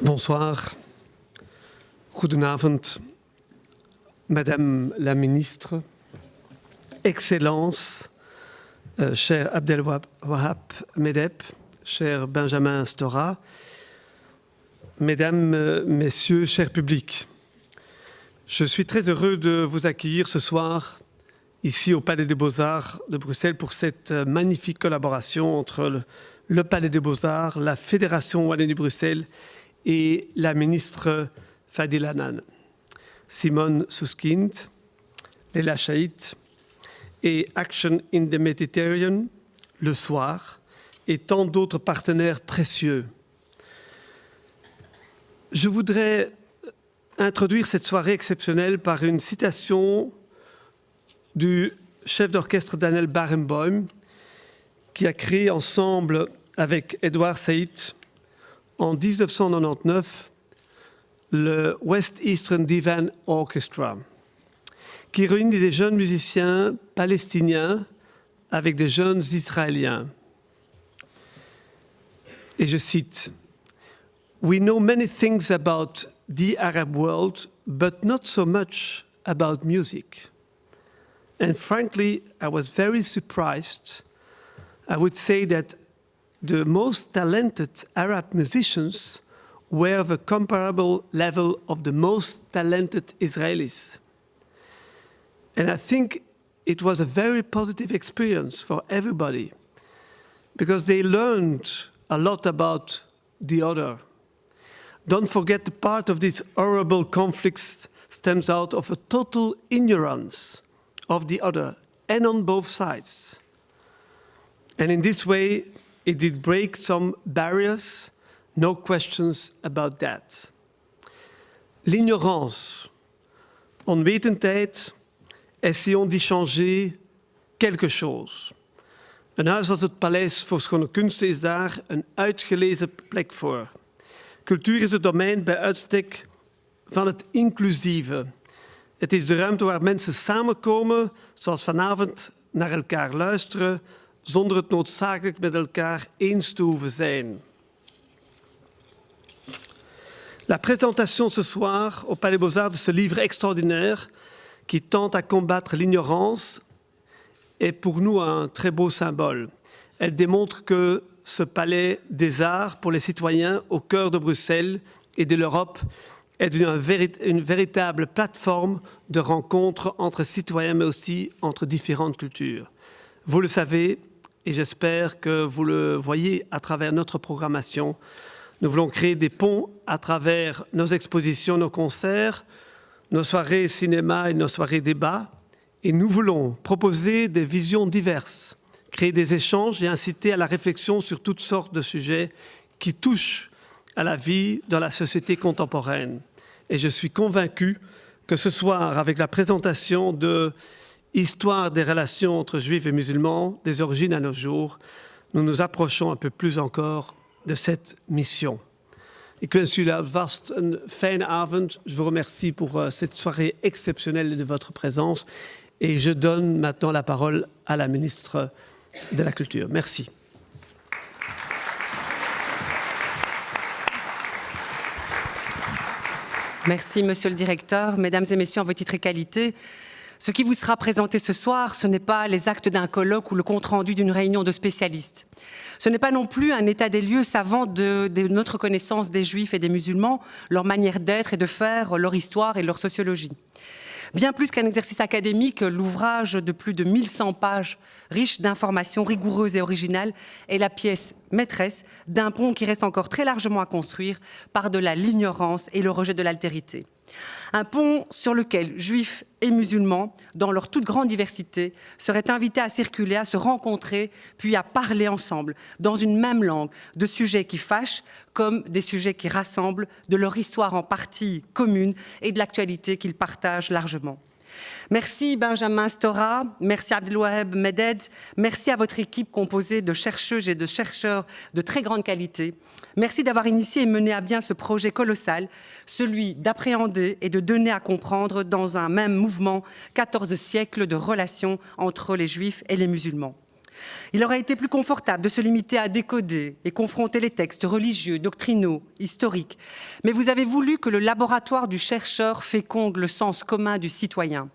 Bonsoir, goedenavond, Madame la Ministre, Excellences, cher Abdelwahab Medeb, cher Benjamin Stora, Mesdames, Messieurs, cher public. Je suis très heureux de vous accueillir ce soir ici au Palais des Beaux-Arts de Bruxelles pour cette magnifique collaboration entre le Palais des Beaux-Arts, la Fédération Wallonie-Bruxelles et la ministre Fadila Hanan, Simone Susskind, Leila Chaït et Action in the Mediterranean, Le Soir, et tant d'autres partenaires précieux. Je voudrais introduire cette soirée exceptionnelle par une citation du chef d'orchestre Daniel Barenboim, qui a créé ensemble avec Edouard Said en 1999 le West Eastern Divan Orchestra, qui réunit des jeunes musiciens palestiniens avec des jeunes israéliens. Et je cite, "We know many things about the Arab world, but not so much about music. And frankly, I was very surprised. I would say that the most talented Arab musicians were the comparable level of the most talented Israelis. And I think it was a very positive experience for everybody because they learned a lot about the other. Don't forget the part of this horrible conflict stems out of a total ignorance of the other and on both sides. And in this way, it did break some barriers, no questions about that. L'ignorance, onwetendheid, essayons d'y changer quelque chose. Een huis als het Paleis voor Schone Kunsten is daar een uitgelezen plek voor. Cultuur is het domein bij uitstek van het inclusieve. Het is de ruimte waar mensen samenkomen, zoals vanavond, naar elkaar luisteren, zonder het noodzakelijk met elkaar eens te hoeven zijn. La présentation ce soir au Palais Beaux-Arts de ce livre extraordinaire qui tente à combattre l'ignorance est pour nous un très beau symbole. Elle démontre que ce palais des arts pour les citoyens au cœur de Bruxelles et de l'Europe est une véritable plateforme de rencontre entre citoyens mais aussi entre différentes cultures. Vous le savez, et j'espère que vous le voyez à travers notre programmation. Nous voulons créer des ponts à travers nos expositions, nos concerts, nos soirées cinéma et nos soirées débat. Et nous voulons proposer des visions diverses, créer des échanges et inciter à la réflexion sur toutes sortes de sujets qui touchent à la vie dans la société contemporaine. Et je suis convaincu que ce soir, avec la présentation de Histoire des relations entre juifs et musulmans, des origines à nos jours, nous nous approchons un peu plus encore de cette mission. Ik wens jullie alvast een fijne avond. Je vous remercie pour cette soirée exceptionnelle de votre présence. Et je donne maintenant la parole à la ministre de la Culture. Merci. Merci, Monsieur le Directeur. Mesdames et Messieurs, en votre titre et qualité, ce qui vous sera présenté ce soir, ce n'est pas les actes d'un colloque ou le compte-rendu d'une réunion de spécialistes. Ce n'est pas non plus un état des lieux savant de notre connaissance des Juifs et des musulmans, leur manière d'être et de faire, leur histoire et leur sociologie. Bien plus qu'un exercice académique, l'ouvrage de plus de 1100 pages, riche d'informations rigoureuses et originales, est la pièce maîtresse d'un pont qui reste encore très largement à construire par-delà l'ignorance et le rejet de l'altérité. Un pont sur lequel juifs et musulmans, dans leur toute grande diversité, seraient invités à circuler, à se rencontrer, puis à parler ensemble, dans une même langue, de sujets qui fâchent comme des sujets qui rassemblent, de leur histoire en partie commune et de l'actualité qu'ils partagent largement. Merci Benjamin Stora, merci Abdelwahab Medeb, merci à votre équipe composée de chercheuses et de chercheurs de très grande qualité. Merci d'avoir initié et mené à bien ce projet colossal, celui d'appréhender et de donner à comprendre dans un même mouvement 14 siècles de relations entre les Juifs et les musulmans. Il aurait été plus confortable de se limiter à décoder et confronter les textes religieux, doctrinaux, historiques. Mais vous avez voulu que le laboratoire du chercheur féconde le sens commun du citoyen.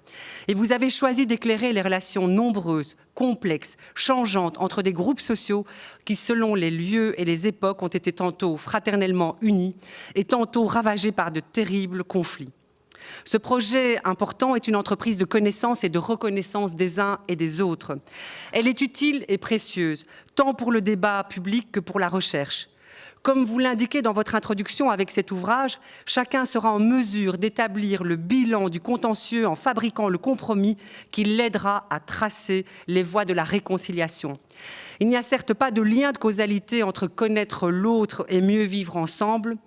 Et vous avez choisi d'éclairer les relations nombreuses, complexes, changeantes entre des groupes sociaux qui, selon les lieux et les époques, ont été tantôt fraternellement unis et tantôt ravagés par de terribles conflits. Ce projet important est une entreprise de connaissance et de reconnaissance des uns et des autres. Elle est utile et précieuse, tant pour le débat public que pour la recherche. Comme vous l'indiquez dans votre introduction avec cet ouvrage, chacun sera en mesure d'établir le bilan du contentieux en fabriquant le compromis qui l'aidera à tracer les voies de la réconciliation. Il n'y a certes pas de lien de causalité entre connaître l'autre et mieux vivre ensemble,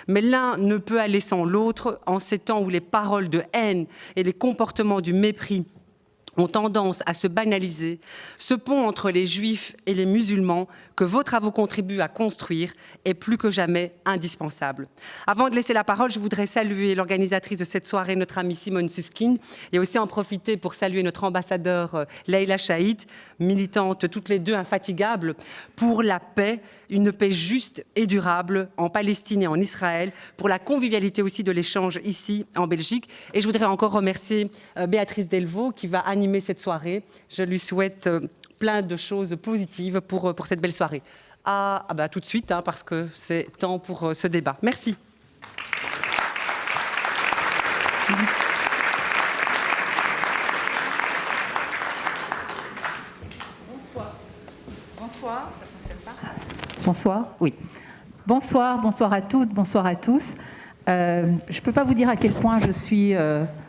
mais l'un ne peut aller sans l'autre en ces temps où les paroles de haine et les comportements du mépris ont tendance à se banaliser. Ce pont entre les juifs et les musulmans que vos travaux contribuent à construire est plus que jamais indispensable. Avant de laisser la parole, je voudrais saluer l'organisatrice de cette soirée, notre amie Simone Susskind, et aussi en profiter pour saluer notre ambassadeur Leïla Chaïd, militante toutes les deux infatigables pour la paix, une paix juste et durable en Palestine et en Israël, pour la convivialité aussi de l'échange ici en Belgique. Et je voudrais encore remercier Béatrice Delvaux qui va animer cette soirée. Je lui souhaite plein de choses positives pour cette belle soirée. Tout de suite, parce que c'est temps pour ce débat. Merci. Bonsoir. Ça fonctionne pas ? Bonsoir, oui. Bonsoir à toutes, bonsoir à tous. Je ne peux pas vous dire à quel point je suis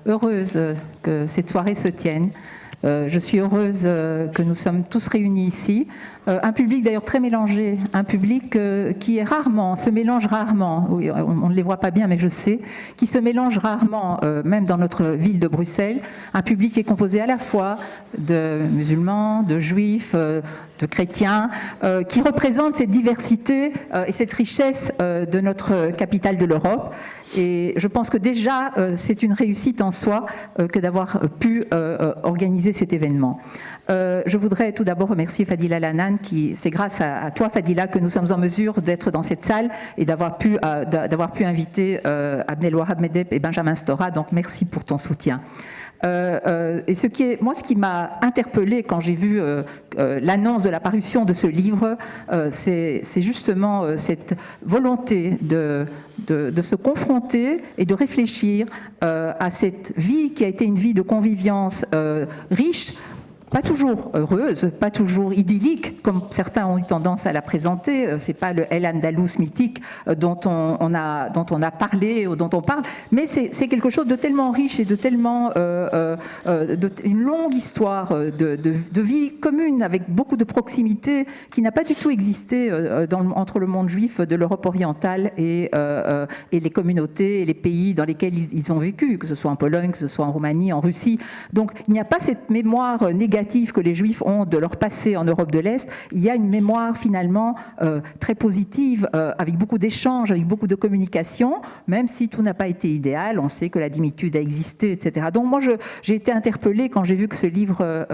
heureuse que cette soirée se tienne. Je suis heureuse que nous sommes tous réunis ici. Un public d'ailleurs très mélangé, un public qui est se mélange rarement, oui, on ne les voit pas bien mais je sais, qui se mélange rarement, même dans notre ville de Bruxelles. Un public qui est composé à la fois de musulmans, de juifs, de chrétiens, qui représente cette diversité et cette richesse de notre capitale de l'Europe. Et je pense que déjà, c'est une réussite en soi que d'avoir pu organiser cet événement. Je voudrais tout d'abord remercier Fadila Lanan, c'est grâce à toi Fadila que nous sommes en mesure d'être dans cette salle et d'avoir pu inviter Abdelwahab Medeb et Benjamin Stora, donc merci pour ton soutien. Et ce qui m'a interpellée quand j'ai vu l'annonce de la parution de ce livre, c'est justement cette volonté de se confronter et de réfléchir à cette vie qui a été une vie de convivience riche, pas toujours heureuse, pas toujours idyllique, comme certains ont eu tendance à la présenter. C'est pas le El Andalus mythique dont on a parlé ou dont on parle, mais c'est quelque chose de tellement riche et de tellement une longue histoire de vie commune avec beaucoup de proximité qui n'a pas du tout existé entre le monde juif de l'Europe orientale et les communautés et les pays dans lesquels ils ont vécu, que ce soit en Pologne, que ce soit en Roumanie, en Russie. Donc il n'y a pas cette mémoire négative que les Juifs ont de leur passé en Europe de l'Est. Il y a une mémoire finalement très positive, avec beaucoup d'échanges, avec beaucoup de communication, même si tout n'a pas été idéal. On sait que la dimitude a existé, etc. Donc moi, j'ai été interpellée quand j'ai vu que ce livre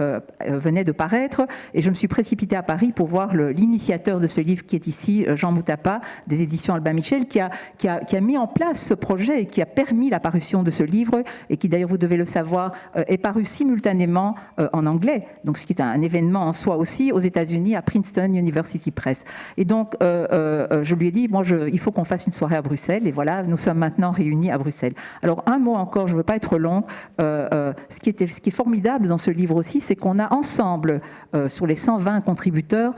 venait de paraître, et je me suis précipitée à Paris pour voir l'initiateur de ce livre qui est ici, Jean Moutapa, des éditions Albin Michel, qui a mis en place ce projet et qui a permis la parution de ce livre, et qui d'ailleurs, vous devez le savoir, est paru simultanément en anglais. Donc, ce qui est un événement en soi aussi, aux États-Unis, à Princeton University Press. Et donc, je lui ai dit, il faut qu'on fasse une soirée à Bruxelles. Et voilà, nous sommes maintenant réunis à Bruxelles. Alors, un mot encore, je ne veux pas être longue. Ce qui est formidable dans ce livre aussi, c'est qu'on a ensemble, sur les 120 contributeurs,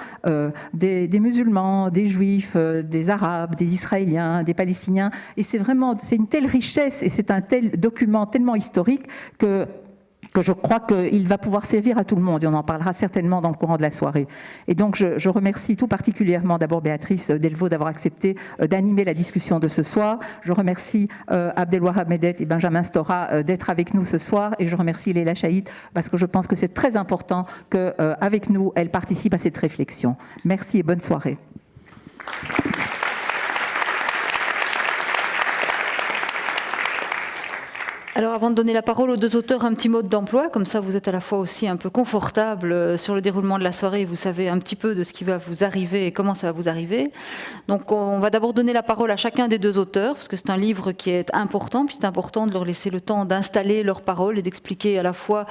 des musulmans, des juifs, des arabes, des israéliens, des palestiniens. Et c'est une telle richesse et c'est un tel document tellement historique que je crois qu'il va pouvoir servir à tout le monde, et on en parlera certainement dans le courant de la soirée. Et donc je remercie tout particulièrement d'abord Béatrice Delvaux d'avoir accepté d'animer la discussion de ce soir. Je remercie Abdelwahab Medeb et Benjamin Stora d'être avec nous ce soir, et je remercie Leïla Chaïd parce que je pense que c'est très important qu'avec nous, elle participe à cette réflexion. Merci et bonne soirée. Alors avant de donner la parole aux deux auteurs, un petit mot d'emploi, comme ça vous êtes à la fois aussi un peu confortable sur le déroulement de la soirée, vous savez un petit peu de ce qui va vous arriver et comment ça va vous arriver. Donc on va d'abord donner la parole à chacun des deux auteurs, parce que c'est un livre qui est important, puis c'est important de leur laisser le temps d'installer leurs paroles et d'expliquer à la fois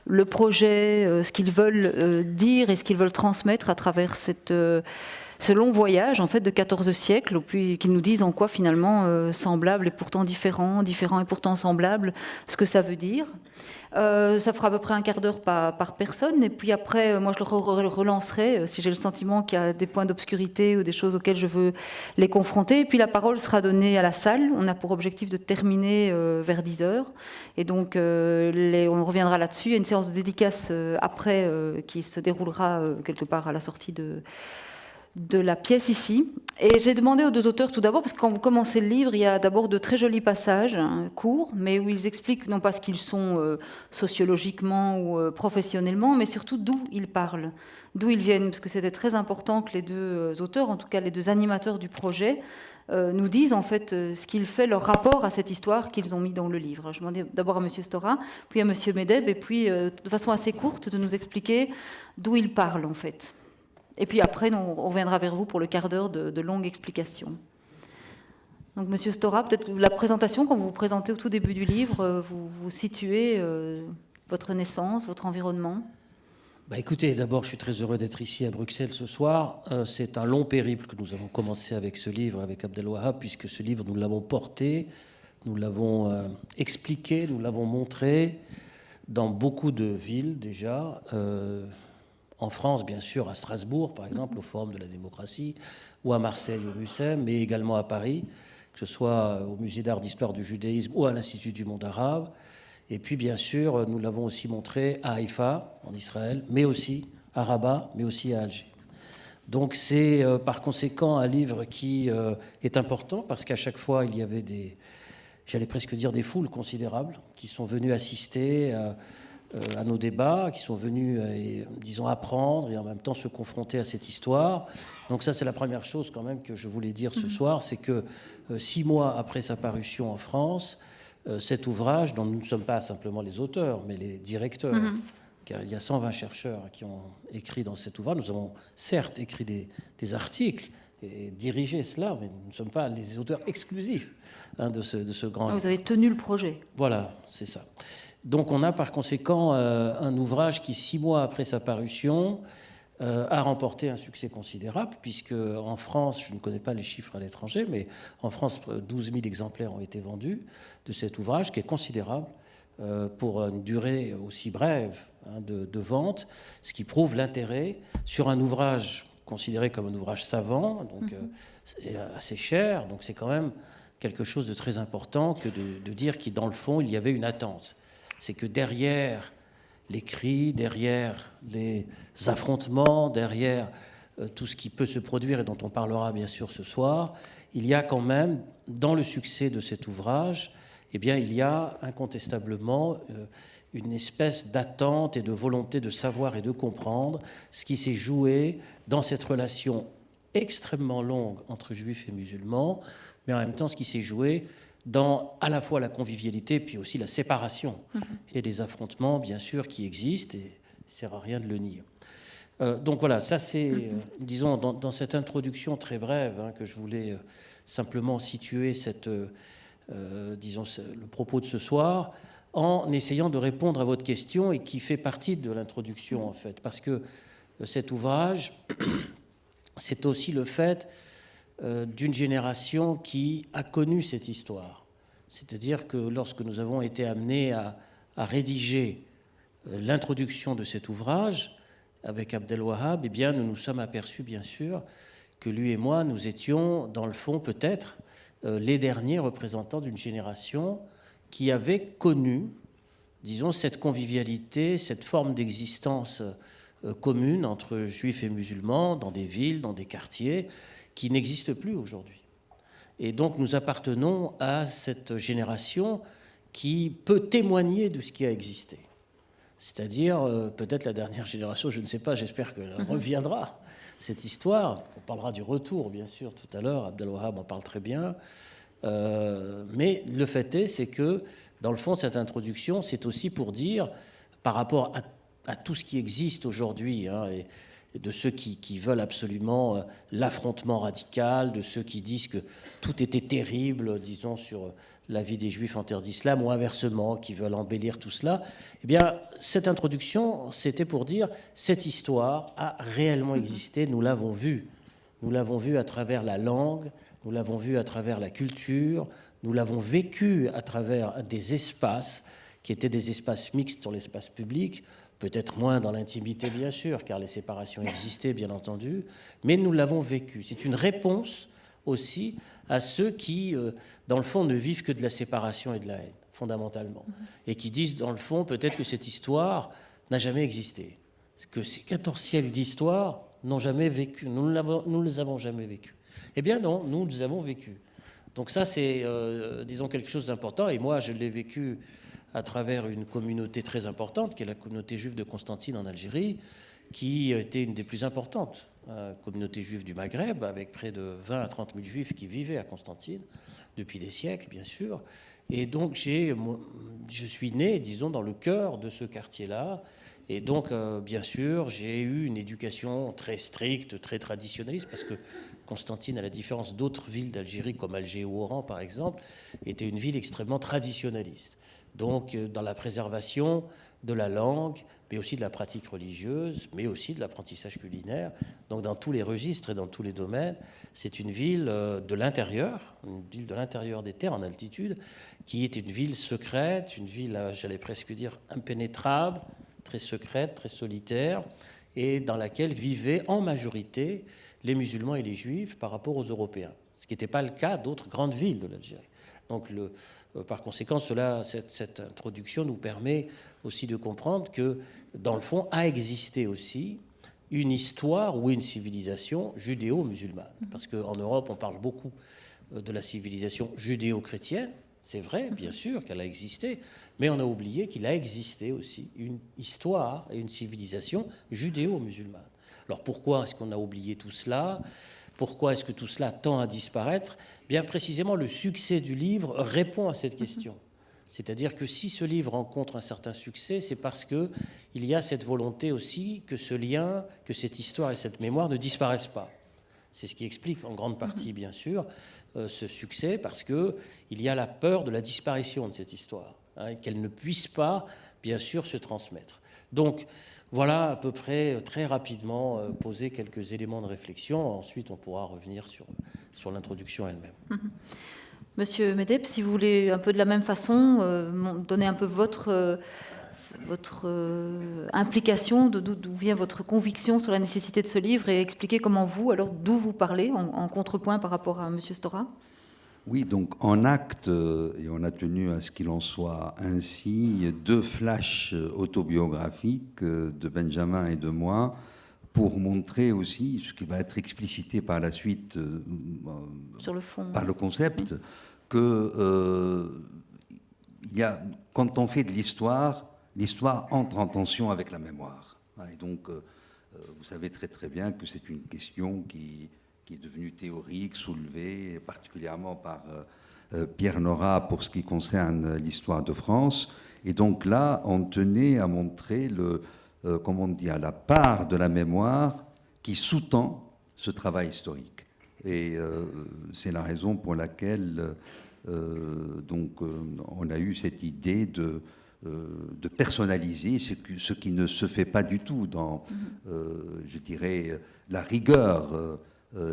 le projet, ce qu'ils veulent dire et ce qu'ils veulent transmettre à travers ce long voyage en fait de 14 siècles, puis qu'ils nous disent en quoi finalement semblable et pourtant différent, différent et pourtant semblable, ce que ça veut dire. Ça fera à peu près un quart d'heure par personne, et puis après, moi je le relancerai si j'ai le sentiment qu'il y a des points d'obscurité ou des choses auxquelles je veux les confronter. Et puis la parole sera donnée à la salle. On a pour objectif de terminer vers 10h, et donc on reviendra là-dessus. Il y a une séance de dédicace après qui se déroulera quelque part à la sortie de la pièce ici. Et j'ai demandé aux deux auteurs tout d'abord, parce que quand vous commencez le livre, il y a d'abord de très jolis passages courts, mais où ils expliquent non pas ce qu'ils sont sociologiquement ou professionnellement, mais surtout d'où ils parlent, d'où ils viennent, parce que c'était très important que les deux auteurs, en tout cas les deux animateurs du projet, nous disent en fait ce qu'il fait, leur rapport à cette histoire qu'ils ont mis dans le livre. Je demandais d'abord à M. Stora, puis à M. Medeb, et puis de façon assez courte de nous expliquer d'où ils parlent en fait. Et puis après, on reviendra vers vous pour le quart d'heure de longues explications. Donc, Monsieur Stora, peut-être la présentation, quand vous vous présentez au tout début du livre, vous situez votre naissance, votre environnement. Écoutez, d'abord, je suis très heureux d'être ici à Bruxelles ce soir. C'est un long périple que nous avons commencé avec ce livre, avec Abdelwahab, puisque ce livre, nous l'avons porté, nous l'avons expliqué, nous l'avons montré dans beaucoup de villes déjà. En France, bien sûr, à Strasbourg, par exemple, au Forum de la démocratie, ou à Marseille, au MUSEM, mais également à Paris, que ce soit au Musée d'art d'histoire du judaïsme ou à l'Institut du monde arabe. Et puis, bien sûr, nous l'avons aussi montré à Haïfa, en Israël, mais aussi à Rabat, mais aussi à Alger. Donc, c'est par conséquent un livre qui est important, parce qu'à chaque fois, il y avait j'allais presque dire des foules considérables, qui sont venues assister à nos débats, qui sont venus, disons, apprendre et en même temps se confronter à cette histoire. Donc ça, c'est la première chose quand même que je voulais dire ce soir, c'est que 6 mois après sa parution en France, cet ouvrage, dont nous ne sommes pas simplement les auteurs, mais les directeurs, car il y a 120 chercheurs qui ont écrit dans cet ouvrage, nous avons certes écrit des articles et dirigé cela, mais nous ne sommes pas les auteurs exclusifs de ce grand livre. Vous avez tenu le projet. Voilà, c'est ça. Donc on a par conséquent un ouvrage qui, 6 mois après sa parution, a remporté un succès considérable, puisque en France, je ne connais pas les chiffres à l'étranger, mais en France, 12 000 exemplaires ont été vendus de cet ouvrage, qui est considérable pour une durée aussi brève de vente, ce qui prouve l'intérêt sur un ouvrage considéré comme un ouvrage savant, donc assez cher, donc c'est quand même quelque chose de très important que de dire qu'il, dans le fond, il y avait une attente. C'est que derrière les cris, derrière les affrontements, derrière tout ce qui peut se produire et dont on parlera bien sûr ce soir, il y a quand même, dans le succès de cet ouvrage, eh bien, il y a incontestablement une espèce d'attente et de volonté de savoir et de comprendre ce qui s'est joué dans cette relation extrêmement longue entre juifs et musulmans, mais en même temps ce qui s'est joué dans à la fois la convivialité puis aussi la séparation et les affrontements, bien sûr, qui existent, et il ne sert à rien de le nier. Donc voilà, ça c'est, disons, dans cette introduction très brève que je voulais simplement situer disons, le propos de ce soir, en essayant de répondre à votre question, et qui fait partie de l'introduction, en fait, parce que cet ouvrage, c'est aussi le fait d'une génération qui a connu cette histoire. C'est-à-dire que lorsque nous avons été amenés à rédiger l'introduction de cet ouvrage avec Abdelwahab, eh bien, nous nous sommes aperçus, bien sûr, que lui et moi, nous étions, dans le fond, peut-être les derniers représentants d'une génération qui avait connu, disons, cette convivialité, cette forme d'existence commune entre juifs et musulmans dans des villes, dans des quartiers, qui n'existe plus aujourd'hui. Et donc nous appartenons à cette génération qui peut témoigner de ce qui a existé. C'est-à-dire, peut-être la dernière génération, je ne sais pas, j'espère qu'elle reviendra, cette histoire. On parlera du retour, bien sûr, tout à l'heure, Abdelwahab en parle très bien. Mais le fait est, c'est que dans le fond, cette introduction, c'est aussi pour dire, par rapport à tout ce qui existe aujourd'hui, hein, et de ceux qui veulent absolument l'affrontement radical, de ceux qui disent que tout était terrible, disons, sur la vie des Juifs en terre d'islam, ou inversement, qui veulent embellir tout cela, eh bien, cette introduction, c'était pour dire, cette histoire a réellement existé, nous l'avons vue. Nous l'avons vue à travers la langue, nous l'avons vue à travers la culture, nous l'avons vécue à travers des espaces qui étaient des espaces mixtes sur l'espace public, peut-être moins dans l'intimité, bien sûr, car les séparations existaient, bien entendu, mais nous l'avons vécu. C'est une réponse aussi à ceux qui, dans le fond, ne vivent que de la séparation et de la haine, fondamentalement, et qui disent, dans le fond, peut-être que cette histoire n'a jamais existé, que ces 14 siècles d'histoire n'ont jamais vécu, nous ne les avons jamais vécus. Eh bien non, nous les avons vécus. Donc ça, c'est, disons, quelque chose d'important, et moi, je l'ai vécu à travers une communauté très importante, qui est la communauté juive de Constantine en Algérie, qui était une des plus importantes communautés juives du Maghreb, avec près de 20 à 30 000 juifs qui vivaient à Constantine, depuis des siècles, bien sûr. Et donc, je suis né, disons, dans le cœur de ce quartier-là. Et donc, bien sûr, j'ai eu une éducation très stricte, très traditionnaliste, parce que Constantine, à la différence d'autres villes d'Algérie, comme Alger ou Oran, par exemple, était une ville extrêmement traditionnaliste. Donc, dans la préservation de la langue, mais aussi de la pratique religieuse, mais aussi de l'apprentissage culinaire. Donc, dans tous les registres et dans tous les domaines, c'est une ville de l'intérieur, une ville de l'intérieur des terres, en altitude, qui est une ville secrète, une ville, j'allais presque dire, impénétrable, très secrète, très solitaire, et dans laquelle vivaient en majorité les musulmans et les juifs par rapport aux Européens, ce qui n'était pas le cas d'autres grandes villes de l'Algérie. Donc, par conséquent, cette introduction nous permet aussi de comprendre que, dans le fond, a existé aussi une histoire ou une civilisation judéo-musulmane. Parce qu'en Europe, on parle beaucoup de la civilisation judéo-chrétienne. C'est vrai, bien sûr, qu'elle a existé, mais on a oublié qu'il a existé aussi une histoire et une civilisation judéo-musulmane. Alors pourquoi est-ce qu'on a oublié tout cela ? Pourquoi est-ce que tout cela tend à disparaître ? Bien précisément, le succès du livre répond à cette question. C'est-à-dire que si ce livre rencontre un certain succès, c'est parce qu'il y a cette volonté aussi que ce lien, que cette histoire et cette mémoire ne disparaissent pas. C'est ce qui explique en grande partie, bien sûr, ce succès, parce qu'il y a la peur de la disparition de cette histoire, hein, qu'elle ne puisse pas, bien sûr, se transmettre. Donc, voilà à peu près, très rapidement, poser quelques éléments de réflexion. Ensuite, on pourra revenir sur l'introduction elle-même. Monsieur Medeb, si vous voulez, un peu de la même façon, donner un peu votre implication, d'où vient votre conviction sur la nécessité de ce livre, et expliquer comment vous, alors d'où vous parlez, en contrepoint par rapport à Monsieur Stora. Oui, donc en acte, et on a tenu à ce qu'il en soit ainsi, 2 flashs autobiographiques de Benjamin et de moi, pour montrer aussi ce qui va être explicité par la suite Sur le fond. par le concept, que quand on fait de l'histoire entre en tension avec la mémoire. Et donc, vous savez très très bien que c'est une question qui est devenue théorique, soulevée particulièrement par Pierre Nora pour ce qui concerne l'histoire de France. Et donc là, on tenait à montrer la part de la mémoire qui sous-tend ce travail historique. Et c'est la raison pour laquelle on a eu cette idée de personnaliser ce qui ne se fait pas du tout dans, je dirais, la rigueur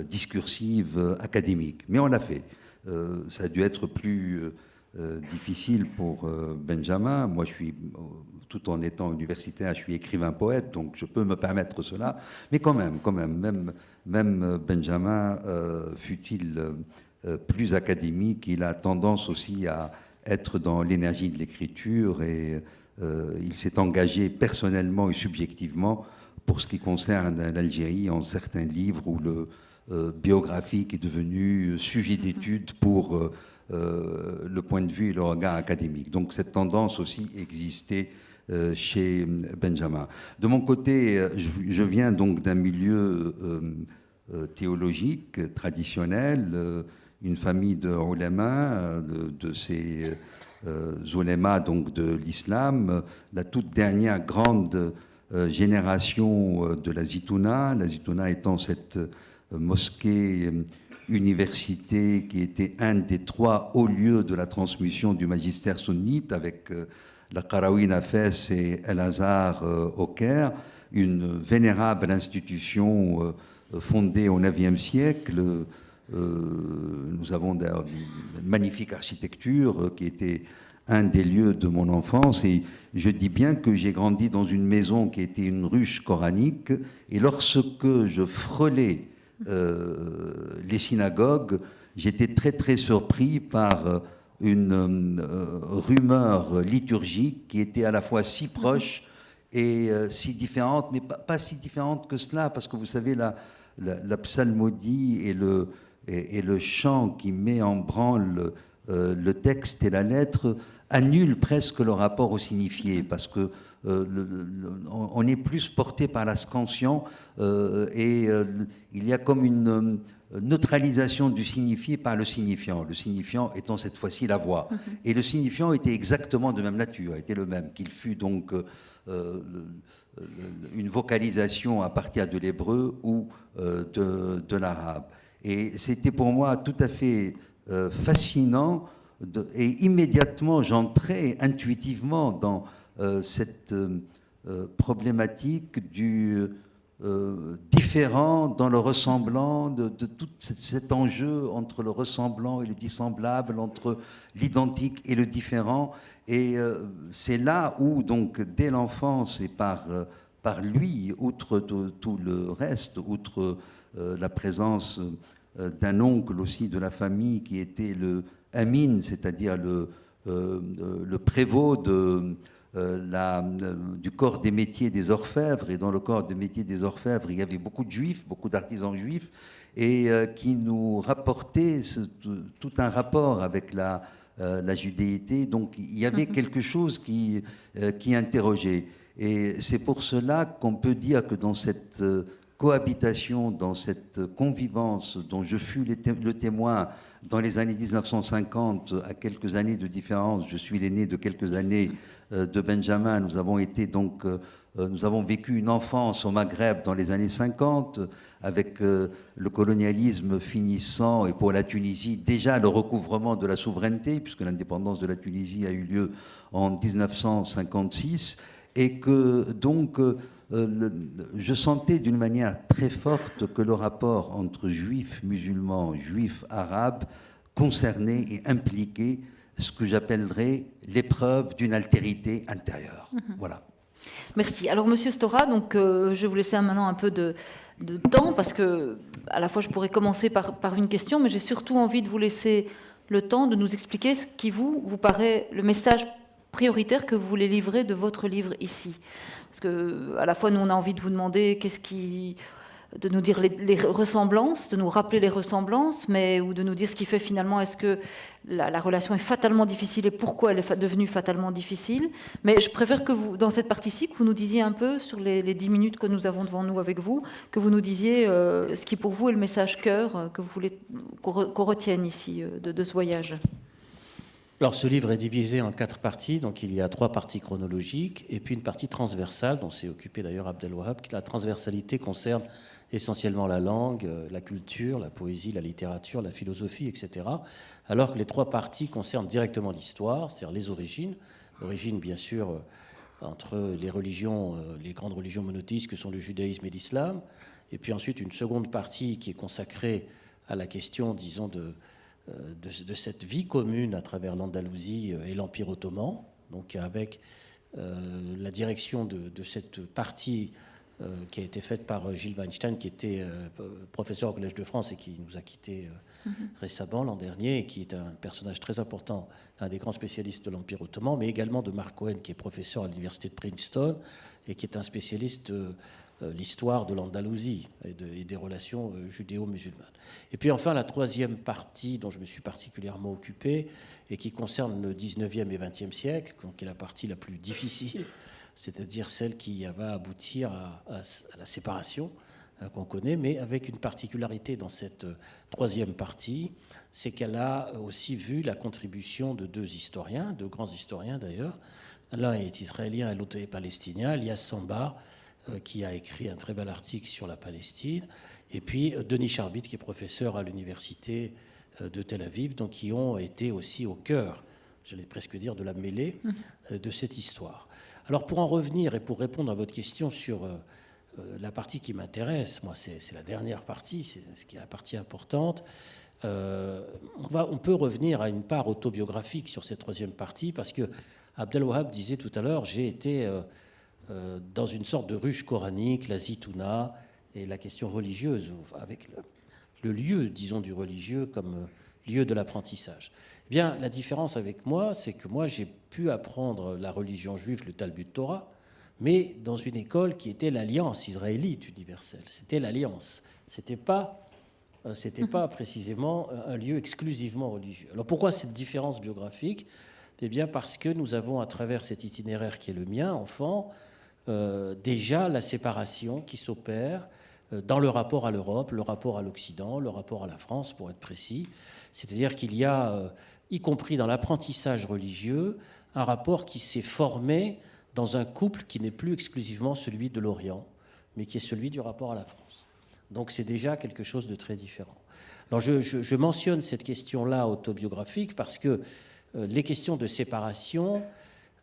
discursive académique. Mais on l'a fait. Ça a dû être plus difficile pour Benjamin. Moi, tout en étant universitaire, je suis écrivain-poète, donc je peux me permettre cela. Mais quand même, même Benjamin, fut-il plus académique, il a tendance aussi à être dans l'énergie de l'écriture, et il s'est engagé personnellement et subjectivement pour ce qui concerne l'Algérie en certains livres où le biographique est devenu sujet d'étude pour le point de vue et le regard académique. Donc cette tendance aussi existait chez Benjamin. De mon côté, je viens donc d'un milieu théologique traditionnel, une famille de ulama, de ces Zulema, donc de l'islam, la toute dernière grande génération de la Zitouna étant cette mosquée université qui était un des 3 hauts lieux de la transmission du magistère sunnite avec la Qaraouine à Fès et El-Azhar au Caire, une vénérable institution fondée au IXe siècle. Nous avons une magnifique architecture qui était un des lieux de mon enfance, et je dis bien que j'ai grandi dans une maison qui était une ruche coranique, et lorsque je frôlais les synagogues, j'étais très très surpris par une rumeur liturgique qui était à la fois si proche et si différente, mais pas si différente que cela, parce que vous savez, la psalmodie et le chant qui met en branle le texte et la lettre annule presque le rapport au signifié, parce que on est plus porté par la scansion et il y a comme une neutralisation du signifié par le signifiant étant cette fois-ci la voix. Et le signifiant était exactement de même nature, était le même, qu'il fût donc une vocalisation à partir de l'hébreu ou de l'arabe. Et c'était pour moi tout à fait fascinant, et immédiatement j'entrais intuitivement dans cette problématique du différent dans le ressemblant, de tout cet enjeu entre le ressemblant et le dissemblable, entre l'identique et le différent. Et c'est là où, donc, dès l'enfance et par lui, outre tout le reste, outre la présence d'un oncle aussi de la famille qui était le Amin, c'est-à-dire le prévôt du corps des métiers des orfèvres, et dans le corps des métiers des orfèvres, il y avait beaucoup de juifs, beaucoup d'artisans juifs, et qui nous rapportaient tout un rapport avec la judéité. Donc il y avait quelque chose qui interrogeait. Et c'est pour cela qu'on peut dire que dans cette cohabitation, dans cette convivence dont je fus le témoin dans les années 1950, à quelques années de différence, je suis l'aîné de quelques années de Benjamin, nous avons vécu une enfance au Maghreb dans les années 50, avec le colonialisme finissant, et pour la Tunisie, déjà le recouvrement de la souveraineté, puisque l'indépendance de la Tunisie a eu lieu en 1956, et que donc je sentais d'une manière très forte que le rapport entre juifs musulmans, juifs arabes, concernait et impliquait ce que j'appellerais l'épreuve d'une altérité intérieure. Voilà. Merci. Alors, Monsieur Stora, donc, je vais vous laisser maintenant un peu de temps, parce que à la fois je pourrais commencer par une question, mais j'ai surtout envie de vous laisser le temps de nous expliquer ce qui vous paraît le message prioritaire que vous voulez livrer de votre livre ici. Parce que à la fois nous on a envie de vous demander de nous dire les ressemblances, de nous rappeler les ressemblances, ou de nous dire ce qui fait finalement, est-ce que la relation est fatalement difficile et pourquoi elle est devenue fatalement difficile. Mais je préfère que vous, dans cette partie-ci, que vous nous disiez un peu, sur les 10 minutes que nous avons devant nous avec vous, que vous nous disiez ce qui pour vous est le message cœur que vous voulez qu'on retienne ici de ce voyage. Alors, ce livre est divisé en 4 parties. Donc, il y a 3 parties chronologiques et puis une partie transversale, dont s'est occupé d'ailleurs Abdelwahab. La transversalité concerne essentiellement la langue, la culture, la poésie, la littérature, la philosophie, etc. Alors que les 3 parties concernent directement l'histoire, c'est-à-dire les origines. L'origine, bien sûr, entre les religions, les grandes religions monothéistes que sont le judaïsme et l'islam. Et puis ensuite, une seconde partie qui est consacrée à la question, disons, de cette vie commune à travers l'Andalousie et l'Empire ottoman, donc avec la direction de cette partie qui a été faite par Gilles Weinstein, qui était professeur au Collège de France et qui nous a quittés récemment l'an dernier, et qui est un personnage très important, un des grands spécialistes de l'Empire ottoman, mais également de Mark Cohen, qui est professeur à l'université de Princeton et qui est un spécialiste de l'histoire de l'Andalousie et des relations judéo-musulmanes. Et puis enfin, la 3e partie dont je me suis particulièrement occupé et qui concerne le 19e et 20e siècle, donc qui est la partie la plus difficile, c'est-à-dire celle qui va aboutir à la séparation qu'on connaît, mais avec une particularité dans cette troisième partie, c'est qu'elle a aussi vu la contribution de deux historiens, deux grands historiens d'ailleurs. L'un est israélien et l'autre est palestinien, Elias Samba, qui a écrit un très bel article sur la Palestine, et puis Denis Charbit, qui est professeur à l'université de Tel Aviv, donc qui ont été aussi au cœur, j'allais presque dire, de la mêlée de cette histoire. Alors pour en revenir et pour répondre à votre question sur la partie qui m'intéresse, moi c'est la dernière partie, c'est ce qui est la partie importante, on peut revenir à une part autobiographique sur cette troisième partie, parce que Abdelwahab disait tout à l'heure, j'ai été dans une sorte de ruche coranique, la zitouna, et la question religieuse, avec le lieu, disons, du religieux comme lieu de l'apprentissage. Eh bien, la différence avec moi, c'est que moi, j'ai pu apprendre la religion juive, le Talmud Torah, mais dans une école qui était l'Alliance israélite universelle. C'était l'Alliance. C'était pas précisément un lieu exclusivement religieux. Alors pourquoi cette différence biographique ? Eh bien, parce que nous avons, à travers cet itinéraire qui est le mien, enfant, déjà la séparation qui s'opère dans le rapport à l'Europe, le rapport à l'Occident, le rapport à la France, pour être précis. C'est-à-dire qu'il y a, y compris dans l'apprentissage religieux, un rapport qui s'est formé dans un couple qui n'est plus exclusivement celui de l'Orient, mais qui est celui du rapport à la France. Donc c'est déjà quelque chose de très différent. Alors je mentionne cette question-là autobiographique parce que les questions de séparation,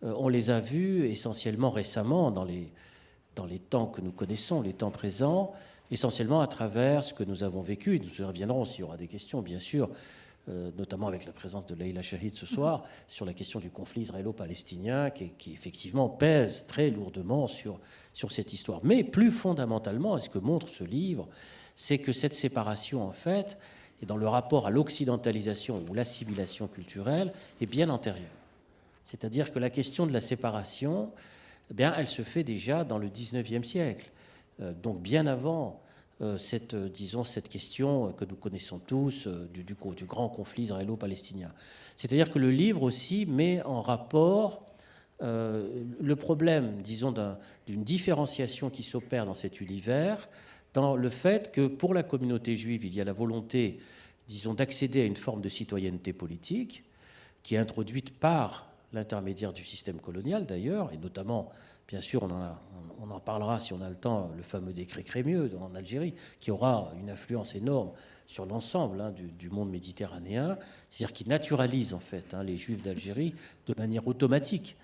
on les a vues essentiellement récemment dans les temps que nous connaissons, les temps présents, essentiellement à travers ce que nous avons vécu. Nous y reviendrons s'il y aura des questions, bien sûr, notamment avec la présence de Leïla Shahid ce soir, sur la question du conflit israélo-palestinien qui effectivement pèse très lourdement sur cette histoire. Mais plus fondamentalement, et ce que montre ce livre, c'est que cette séparation, en fait, et dans le rapport à l'occidentalisation ou l'assimilation culturelle, est bien antérieure. C'est-à-dire que la question de la séparation, eh bien, elle se fait déjà dans le XIXe siècle, donc bien avant cette question que nous connaissons tous du grand conflit israélo-palestinien. C'est-à-dire que le livre aussi met en rapport le problème, disons, d'une différenciation qui s'opère dans cet univers, dans le fait que pour la communauté juive, il y a la volonté, disons, d'accéder à une forme de citoyenneté politique qui est introduite par l'intermédiaire du système colonial d'ailleurs, et notamment, bien sûr, on en parlera si on a le temps, le fameux décret Crémieux en Algérie, qui aura une influence énorme sur l'ensemble du monde méditerranéen, c'est-à-dire qui naturalise en fait les Juifs d'Algérie de manière automatique,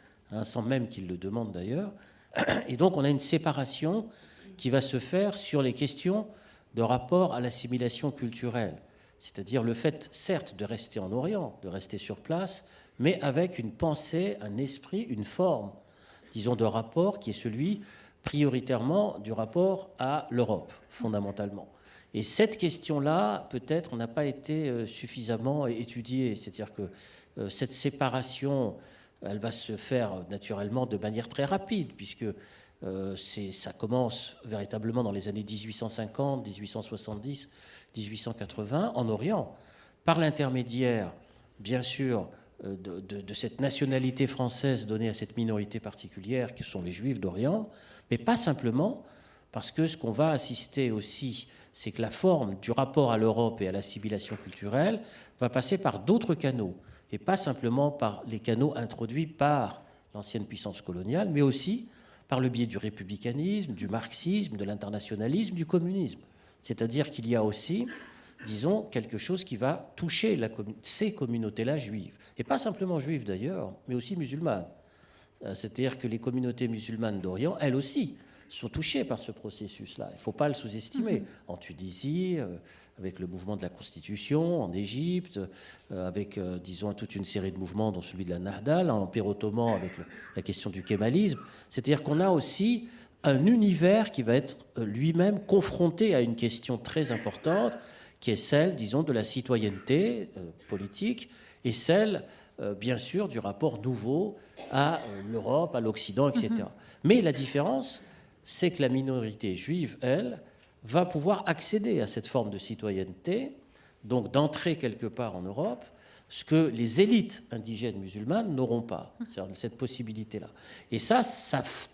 sans même qu'ils le demandent d'ailleurs. Et donc on a une séparation qui va se faire sur les questions de rapport à l'assimilation culturelle, c'est-à-dire le fait, certes, de rester en Orient, de rester sur place, mais avec une pensée, un esprit, une forme, disons, de rapport qui est celui prioritairement du rapport à l'Europe, fondamentalement. Et cette question-là, peut-être, n'a pas été suffisamment étudiée. C'est-à-dire que cette séparation, elle va se faire naturellement de manière très rapide, puisque ça commence véritablement dans les années 1850, 1870, 1880, en Orient, par l'intermédiaire, bien sûr, de cette nationalité française donnée à cette minorité particulière que sont les Juifs d'Orient, mais pas simplement, parce que ce qu'on va assister aussi, c'est que la forme du rapport à l'Europe et à l'assimilation culturelle va passer par d'autres canaux, et pas simplement par les canaux introduits par l'ancienne puissance coloniale, mais aussi par le biais du républicanisme, du marxisme, de l'internationalisme, du communisme. C'est-à-dire qu'il y a aussi, disons, quelque chose qui va toucher ces communautés-là juives. Et pas simplement juives d'ailleurs, mais aussi musulmanes. C'est-à-dire que les communautés musulmanes d'Orient, elles aussi, sont touchées par ce processus-là. Il ne faut pas le sous-estimer. En Tunisie, avec le mouvement de la Constitution, en Égypte, avec, disons, toute une série de mouvements, dont celui de la Nahda, en Empire ottoman, avec la question du kémalisme. C'est-à-dire qu'on a aussi un univers qui va être lui-même confronté à une question très importante, qui est celle, disons, de la citoyenneté politique et celle, bien sûr, du rapport nouveau à l'Europe, à l'Occident, etc. Mais la différence, c'est que la minorité juive, elle, va pouvoir accéder à cette forme de citoyenneté, donc d'entrer quelque part en Europe, ce que les élites indigènes musulmanes n'auront pas, c'est-à-dire cette possibilité-là. Et ça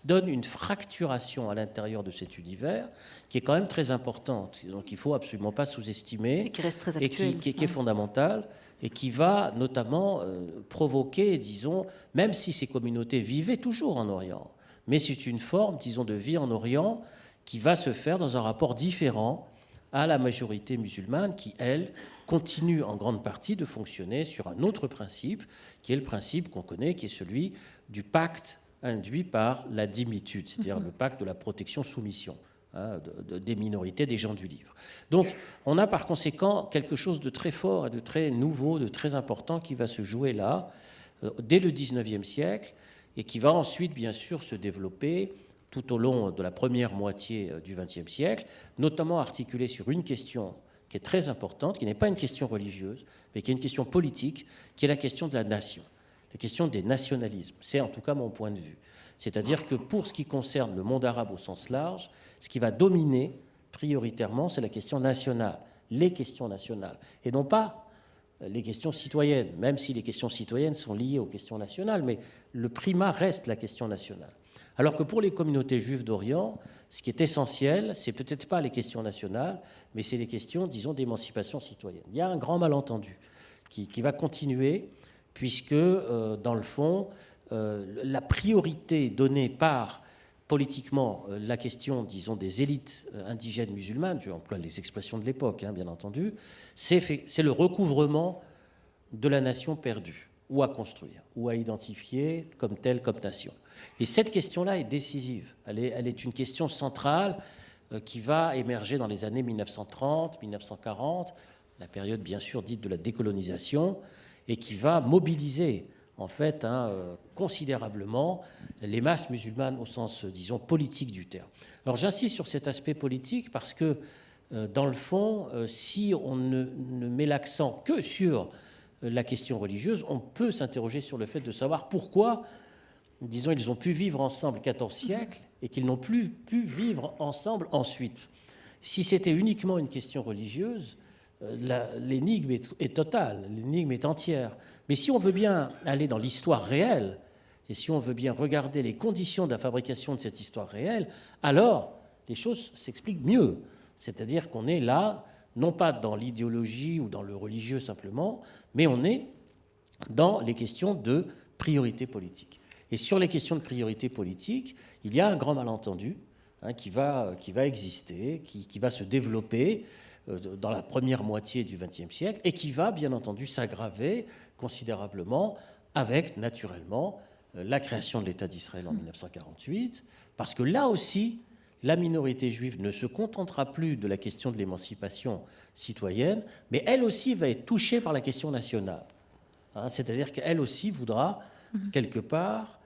donne une fracturation à l'intérieur de cet univers qui est quand même très importante, donc il ne faut absolument pas sous-estimer, Et qui reste très et actuelle. qui est fondamentale, et qui va notamment provoquer, disons, même si ces communautés vivaient toujours en Orient, mais c'est une forme, disons, de vie en Orient qui va se faire dans un rapport différent à la majorité musulmane qui, elle, continue en grande partie de fonctionner sur un autre principe, qui est le principe qu'on connaît, qui est celui du pacte induit par la dhimitude, c'est-à-dire le pacte de la protection-soumission des minorités, des gens du livre. Donc, on a par conséquent quelque chose de très fort et de très nouveau, de très important qui va se jouer là, dès le XIXe siècle, et qui va ensuite, bien sûr, se développer tout au long de la première moitié du XXe siècle, notamment articulé sur une question qui est très importante, qui n'est pas une question religieuse, mais qui est une question politique, qui est la question de la nation, la question des nationalismes. C'est en tout cas mon point de vue. C'est-à-dire que pour ce qui concerne le monde arabe au sens large, ce qui va dominer prioritairement, c'est la question nationale, les questions nationales, et non pas les questions citoyennes, même si les questions citoyennes sont liées aux questions nationales, mais le primat reste la question nationale. Alors que pour les communautés juives d'Orient, ce qui est essentiel, c'est peut-être pas les questions nationales, mais c'est les questions, disons, d'émancipation citoyenne. Il y a un grand malentendu qui va continuer, puisque, dans le fond, la priorité donnée par, politiquement, la question, disons, des élites indigènes musulmanes, je emploie les expressions de l'époque, bien entendu, c'est le recouvrement de la nation perdue, ou à construire, ou à identifier comme telle, comme nation. Et cette question-là est décisive. Elle est une question centrale qui va émerger dans les années 1930, 1940, la période bien sûr dite de la décolonisation, et qui va mobiliser en fait considérablement les masses musulmanes au sens, disons, politique du terme. Alors j'insiste sur cet aspect politique parce que, dans le fond, si on ne met l'accent que sur la question religieuse, on peut s'interroger sur le fait de savoir pourquoi, disons, ils ont pu vivre ensemble 14 siècles et qu'ils n'ont plus pu vivre ensemble ensuite. Si c'était uniquement une question religieuse, l'énigme est totale, l'énigme est entière. Mais si on veut bien aller dans l'histoire réelle, et si on veut bien regarder les conditions de la fabrication de cette histoire réelle, alors les choses s'expliquent mieux. C'est-à-dire qu'on est là, non pas dans l'idéologie ou dans le religieux simplement, mais on est dans les questions de priorité politique. Et sur les questions de priorité politique, il y a un grand malentendu qui va exister, qui va se développer dans la première moitié du XXe siècle et qui va, bien entendu, s'aggraver considérablement avec, naturellement, la création de l'État d'Israël en 1948, parce que là aussi, la minorité juive ne se contentera plus de la question de l'émancipation citoyenne, mais elle aussi va être touchée par la question nationale. C'est-à-dire qu'elle aussi voudra, quelque part,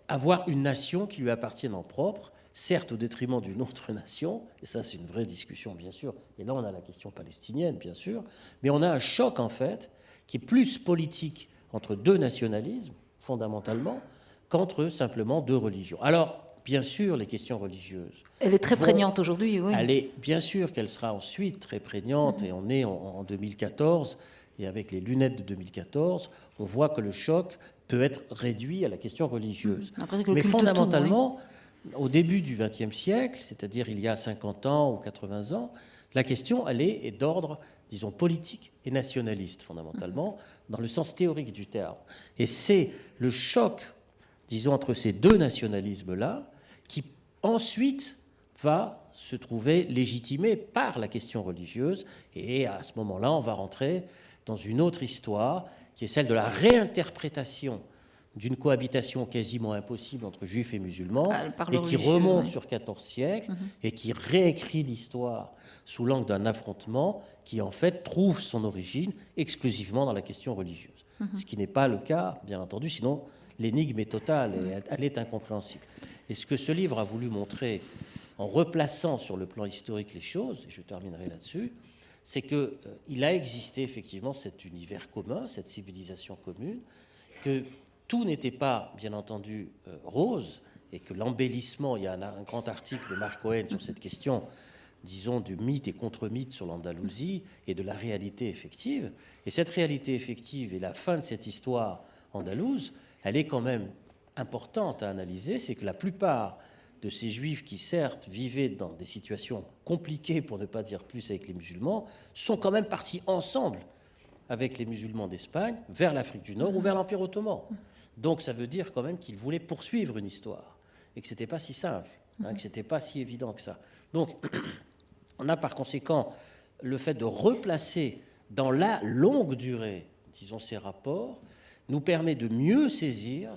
avoir une nation qui lui appartienne en propre, certes au détriment d'une autre nation, et ça c'est une vraie discussion bien sûr, et là on a la question palestinienne bien sûr, mais on a un choc en fait qui est plus politique entre deux nationalismes, fondamentalement, qu'entre simplement deux religions. Alors, bien sûr, les questions religieuses... Elle est très prégnante aujourd'hui, oui. Bien sûr qu'elle sera ensuite très prégnante, et on est en 2014, et avec les lunettes de 2014, on voit que le choc peut être réduit à la question religieuse. Mais fondamentalement, au début du XXe siècle, c'est-à-dire il y a 50 ans ou 80 ans, la question, elle est d'ordre, disons, politique et nationaliste, fondamentalement, dans le sens théorique du terme. Et c'est le choc, disons, entre ces deux nationalismes-là, qui ensuite va se trouver légitimé par la question religieuse. Et à ce moment-là, on va rentrer dans une autre histoire, qui est celle de la réinterprétation d'une cohabitation quasiment impossible entre juifs et musulmans, et qui remonte sur 14 siècles, et qui réécrit l'histoire sous l'angle d'un affrontement qui, en fait, trouve son origine exclusivement dans la question religieuse. Ce qui n'est pas le cas, bien entendu, sinon l'énigme est totale et elle est incompréhensible. Et ce que ce livre a voulu montrer, en replaçant sur le plan historique les choses, et je terminerai là-dessus, c'est qu'il a existé effectivement cet univers commun, cette civilisation commune, que tout n'était pas, bien entendu, rose, et que l'embellissement, il y a un grand article de Mark Cohen sur cette question, disons, du mythe et contre-mythe sur l'Andalousie et de la réalité effective. Et cette réalité effective et la fin de cette histoire andalouse, elle est quand même importante à analyser. C'est que la plupart de ces juifs qui, certes, vivaient dans des situations compliquées, pour ne pas dire plus, avec les musulmans, sont quand même partis ensemble avec les musulmans d'Espagne vers l'Afrique du Nord ou vers l'Empire ottoman. Donc ça veut dire quand même qu'ils voulaient poursuivre une histoire et que ce n'était pas si simple, que ce n'était pas si évident que ça. Donc on a par conséquent le fait de replacer dans la longue durée, disons, ces rapports, nous permet de mieux saisir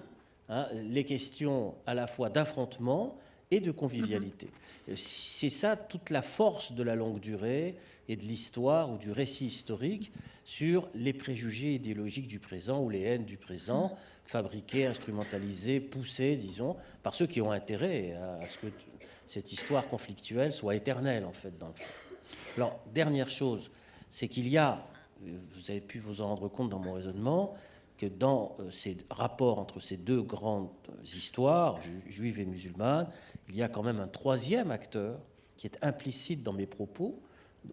les questions à la fois d'affrontement et de convivialité. C'est ça toute la force de la longue durée et de l'histoire ou du récit historique sur les préjugés idéologiques du présent ou les haines du présent, fabriquées, instrumentalisées, poussées, disons, par ceux qui ont intérêt à ce que cette histoire conflictuelle soit éternelle, en fait, dans le fond. Alors, dernière chose, c'est qu'il y a, vous avez pu vous en rendre compte dans mon raisonnement, que dans ces rapports entre ces deux grandes histoires, juives et musulmanes, il y a quand même un troisième acteur qui est implicite dans mes propos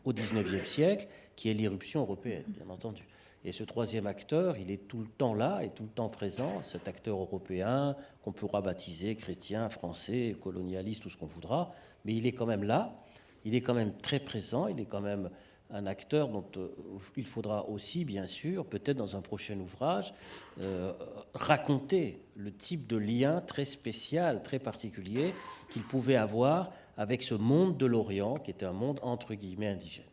au XIXe siècle, qui est l'irruption européenne, bien entendu. Et ce troisième acteur, il est tout le temps là et tout le temps présent, cet acteur européen qu'on pourra baptiser chrétien, français, colonialiste, tout ce qu'on voudra, mais il est quand même là, il est quand même très présent, il est quand même un acteur dont il faudra aussi, bien sûr, peut-être dans un prochain ouvrage, raconter le type de lien très spécial, très particulier qu'il pouvait avoir avec ce monde de l'Orient, qui était un monde entre guillemets indigène.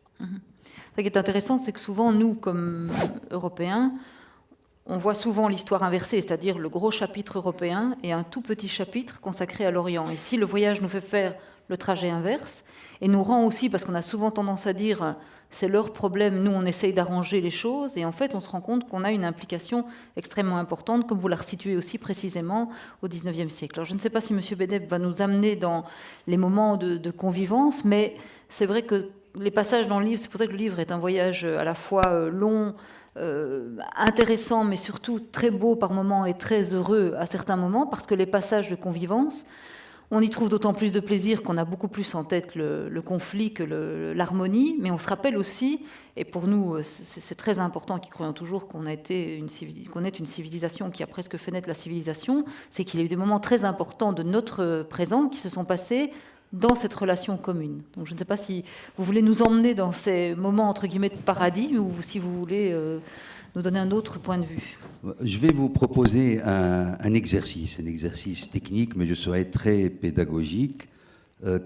Ce qui est intéressant, c'est que souvent, nous, comme Européens, on voit souvent l'histoire inversée, c'est-à-dire le gros chapitre européen et un tout petit chapitre consacré à l'Orient. Ici, le voyage nous fait faire le trajet inverse et nous rend aussi, parce qu'on a souvent tendance à dire c'est leur problème, nous on essaye d'arranger les choses, et en fait on se rend compte qu'on a une implication extrêmement importante, comme vous la resituez aussi précisément au XIXe siècle. Alors je ne sais pas si M. Bedeb va nous amener dans les moments de convivence, mais c'est vrai que les passages dans le livre, c'est pour ça que le livre est un voyage à la fois long, intéressant, mais surtout très beau par moments et très heureux à certains moments, parce que les passages de convivence, on y trouve d'autant plus de plaisir qu'on a beaucoup plus en tête le conflit que l'harmonie, mais on se rappelle aussi, et pour nous c'est très important, qui croyons toujours qu'on est une civilisation qui a presque fait naître la civilisation, c'est qu'il y a eu des moments très importants de notre présent qui se sont passés dans cette relation commune. Donc je ne sais pas si vous voulez nous emmener dans ces moments entre guillemets de paradis, ou si vous voulez nous donner un autre point de vue. Je vais vous proposer un exercice technique, mais je serai très pédagogique,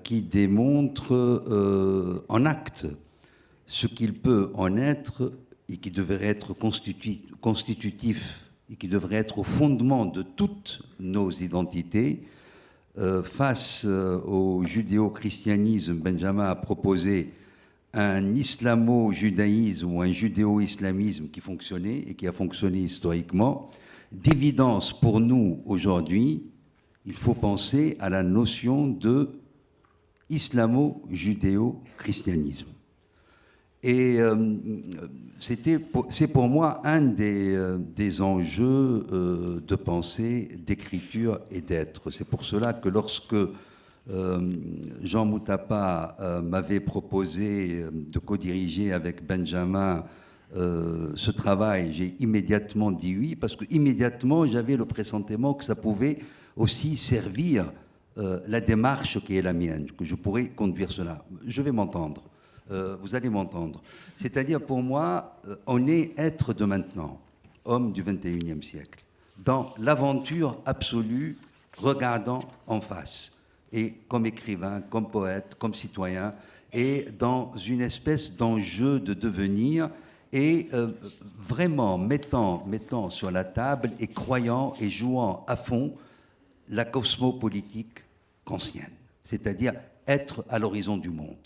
qui démontre en acte ce qu'il peut en être et qui devrait être constitutif et qui devrait être au fondement de toutes nos identités. Face au judéo-christianisme, Benjamin a proposé un islamo-judaïsme ou un judéo-islamisme qui fonctionnait et qui a fonctionné historiquement. D'évidence pour nous aujourd'hui, il faut penser à la notion de islamo-judéo-christianisme. Et c'est pour moi un des enjeux de pensée, d'écriture et d'être. C'est pour cela que lorsque Jean Moutapa m'avait proposé de co-diriger avec Benjamin ce travail, j'ai immédiatement dit oui, parce que immédiatement j'avais le pressentiment que ça pouvait aussi servir la démarche qui est la mienne, que je pourrais conduire cela. Je vais m'entendre. Vous allez m'entendre. C'est-à-dire, pour moi, on est être de maintenant, homme du XXIe siècle, dans l'aventure absolue, regardant en face, et comme écrivain, comme poète, comme citoyen, et dans une espèce d'enjeu de devenir, et vraiment mettant sur la table et croyant et jouant à fond la cosmopolitique kantienne, c'est-à-dire être à l'horizon du monde.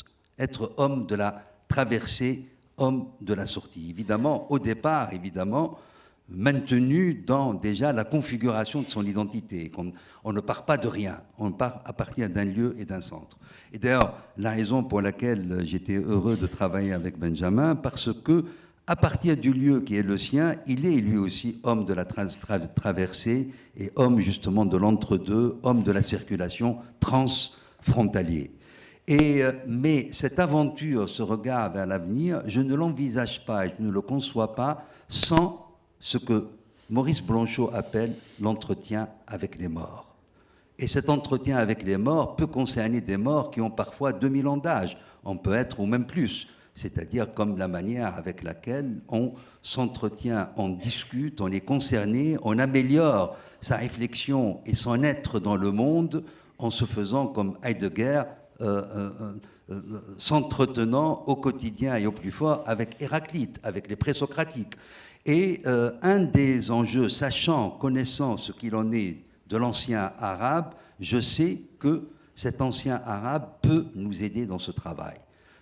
Être homme de la traversée, homme de la sortie. Évidemment, au départ, maintenu dans déjà la configuration de son identité. On ne part pas de rien, on part à partir d'un lieu et d'un centre. Et d'ailleurs, la raison pour laquelle j'étais heureux de travailler avec Benjamin, parce que à partir du lieu qui est le sien, il est lui aussi homme de la traversée et homme justement de l'entre-deux, homme de la circulation transfrontalier. Mais cette aventure, ce regard vers l'avenir, je ne l'envisage pas et je ne le conçois pas sans ce que Maurice Blanchot appelle l'entretien avec les morts. Et cet entretien avec les morts peut concerner des morts qui ont parfois 2000 ans d'âge. On peut être ou même plus. C'est-à-dire comme la manière avec laquelle on s'entretient, on discute, on est concerné, on améliore sa réflexion et son être dans le monde en se faisant comme Heidegger, s'entretenant au quotidien et au plus fort avec Héraclite, avec les présocratiques. Et un des enjeux, sachant, connaissant ce qu'il en est de l'ancien arabe, je sais que cet ancien arabe peut nous aider dans ce travail.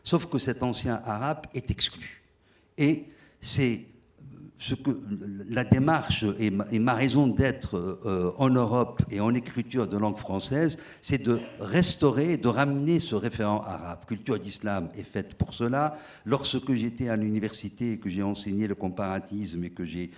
Sauf que cet ancien arabe est exclu. Et c'est ce que la démarche et ma raison d'être en Europe et en écriture de langue française, c'est de restaurer, de ramener ce référent arabe. Culture d'Islam est faite pour cela. Lorsque j'étais à l'université et que j'ai enseigné le comparatisme et que j'ai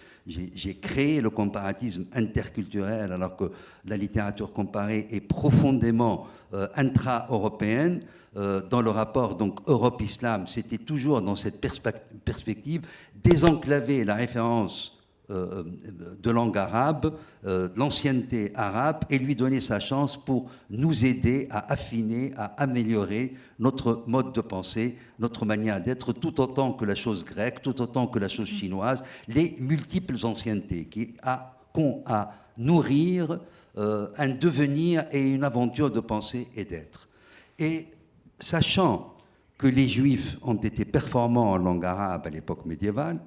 créé le comparatisme interculturel, alors que la littérature comparée est profondément intra-européenne, dans le rapport donc Europe-Islam, c'était toujours dans cette perspective désenclaver la référence de langue arabe, de l'ancienneté arabe, et lui donner sa chance pour nous aider à affiner, à améliorer notre mode de pensée, notre manière d'être, tout autant que la chose grecque, tout autant que la chose chinoise, les multiples anciennetés qui ont à nourrir un devenir et une aventure de pensée et d'être. Et sachant que les Juifs ont été performants en langue arabe à l'époque médiévale,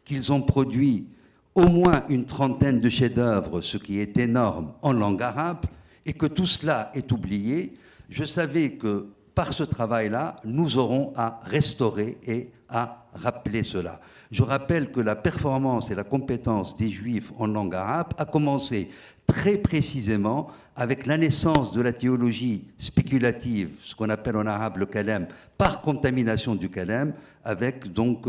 qu'ils ont produit au moins une trentaine de chefs-d'œuvre, ce qui est énorme, en langue arabe, et que tout cela est oublié, je savais que par ce travail-là, nous aurons à restaurer et à rappeler cela. Je rappelle que la performance et la compétence des Juifs en langue arabe a commencé très précisément avec la naissance de la théologie spéculative, ce qu'on appelle en arabe le kalem, par contamination du kalem, avec donc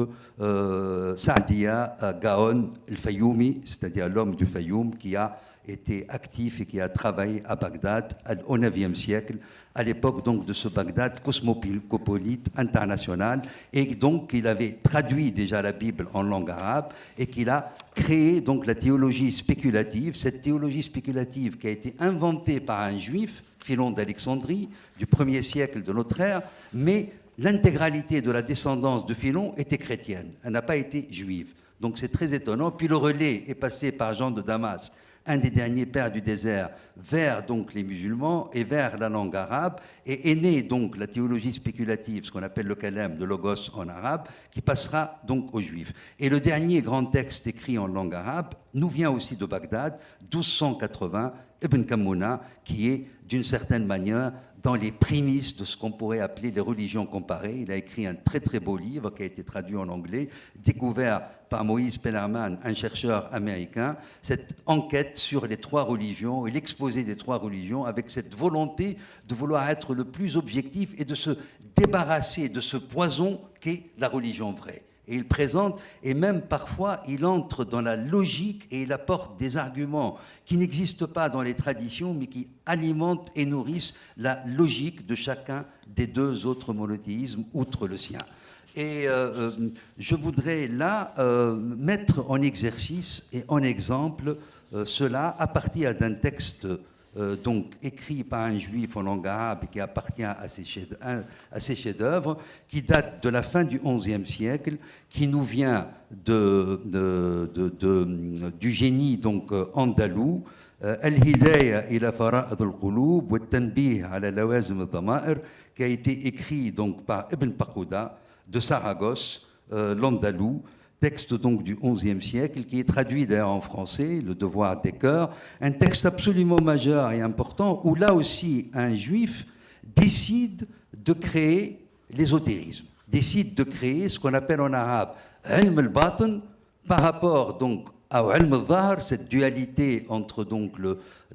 Sa'diya Gaon el-Fayoumi, c'est-à-dire l'homme du Fayoum, qui a été actif et qui a travaillé à Bagdad au IXe siècle, à l'époque donc de ce Bagdad cosmopolite international, et donc il avait traduit déjà la Bible en langue arabe et qu'il a créé donc la théologie spéculative, cette théologie spéculative qui a été inventée par un juif, Philon d'Alexandrie, du 1er siècle de notre ère, mais l'intégralité de la descendance de Philon était chrétienne, elle n'a pas été juive. Donc c'est très étonnant. Puis le relais est passé par Jean de Damas, un des derniers pères du désert, vers donc les musulmans et vers la langue arabe, et est née donc la théologie spéculative, ce qu'on appelle le kalem de logos en arabe, qui passera donc aux juifs. Et le dernier grand texte écrit en langue arabe nous vient aussi de Bagdad, 1280, Ibn Kammouna, qui est d'une certaine manière dans les prémices de ce qu'on pourrait appeler les religions comparées. Il a écrit un très très beau livre qui a été traduit en anglais, découvert par Moïse Pellerman, un chercheur américain, cette enquête sur les trois religions et l'exposé des trois religions avec cette volonté de vouloir être le plus objectif et de se débarrasser de ce poison qu'est la religion vraie. Et il présente, et même parfois, il entre dans la logique et il apporte des arguments qui n'existent pas dans les traditions, mais qui alimentent et nourrissent la logique de chacun des deux autres monothéismes, outre le sien. Et je voudrais là mettre en exercice et en exemple cela à partir d'un texte donc écrit par un juif en langue arabe et qui appartient à ses chefs-d'œuvre, qui date de la fin du XIe siècle, qui nous vient du génie donc andalou, Al-Hidayah ila fara'id al-qulub wa tanbih ala lawazim al-dama'ir, qui a été écrit donc par Ibn Pakhouda de Saragosse, l'andalou, texte donc du XIe siècle, qui est traduit d'ailleurs en français, Le devoir des cœurs, un texte absolument majeur et important, où là aussi un juif décide de créer l'ésotérisme, décide de créer ce qu'on appelle en arabe ilm al-batin, par rapport donc à ilm al-zahr, cette dualité entre donc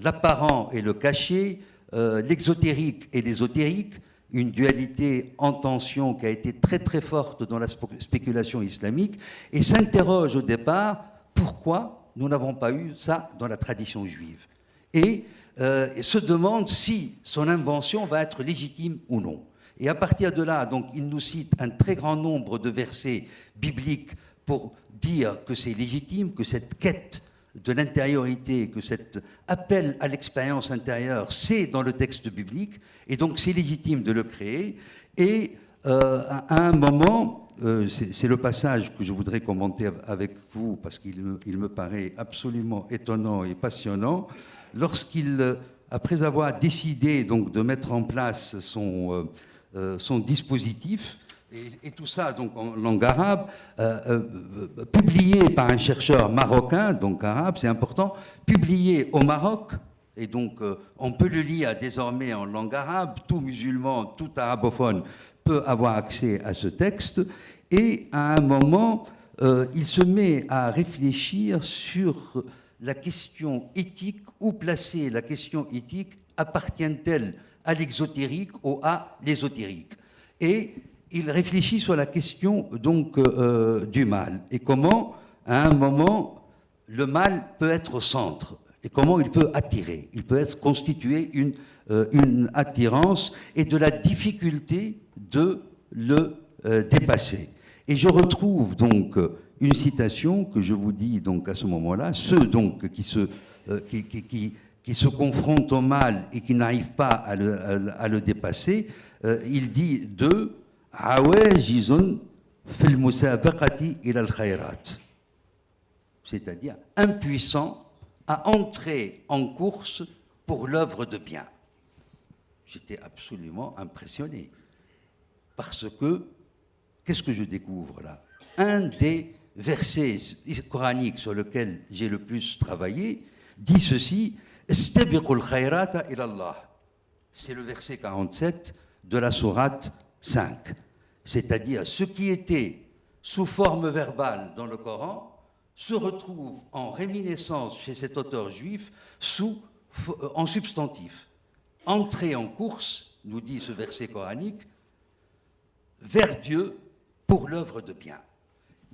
l'apparent et le caché, l'exotérique et l'ésotérique, une dualité en tension qui a été très très forte dans la spéculation islamique, et s'interroge au départ pourquoi nous n'avons pas eu ça dans la tradition juive, et se demande si son invention va être légitime ou non. Et à partir de là, donc, il nous cite un très grand nombre de versets bibliques pour dire que c'est légitime, que cette quête de l'intériorité, que cet appel à l'expérience intérieure, c'est dans le texte biblique, et donc c'est légitime de le créer. Et à un moment, c'est le passage que je voudrais commenter avec vous, parce qu'il me paraît absolument étonnant et passionnant, lorsqu'il, après avoir décidé donc de mettre en place son dispositif, et tout ça donc en langue arabe, publié par un chercheur marocain, donc arabe, c'est important, publié au Maroc, et donc on peut le lire désormais en langue arabe, tout musulman, tout arabophone peut avoir accès à ce texte, et à un moment, il se met à réfléchir sur la question éthique, où placer la question éthique, appartient-elle à l'exotérique ou à l'ésotérique? Et il réfléchit sur la question donc du mal et comment, à un moment, le mal peut être au centre et comment il peut attirer. Il peut être constitué une attirance et de la difficulté de le dépasser. Et je retrouve donc une citation que je vous dis donc à ce moment-là, ceux donc qui se confrontent au mal et qui n'arrivent pas à le dépasser, il dit d'eux c'est-à-dire impuissant à entrer en course pour l'œuvre de bien. J'étais absolument impressionné parce que qu'est-ce que je découvre là? Un des versets coraniques sur lequel j'ai le plus travaillé dit ceci: Istabiqul khayrata ila Allah. C'est le verset 47 de la sourate 5. C'est-à-dire ce qui était sous forme verbale dans le Coran se retrouve en réminiscence chez cet auteur juif en substantif. Entrer en course, nous dit ce verset coranique, vers Dieu pour l'œuvre de bien.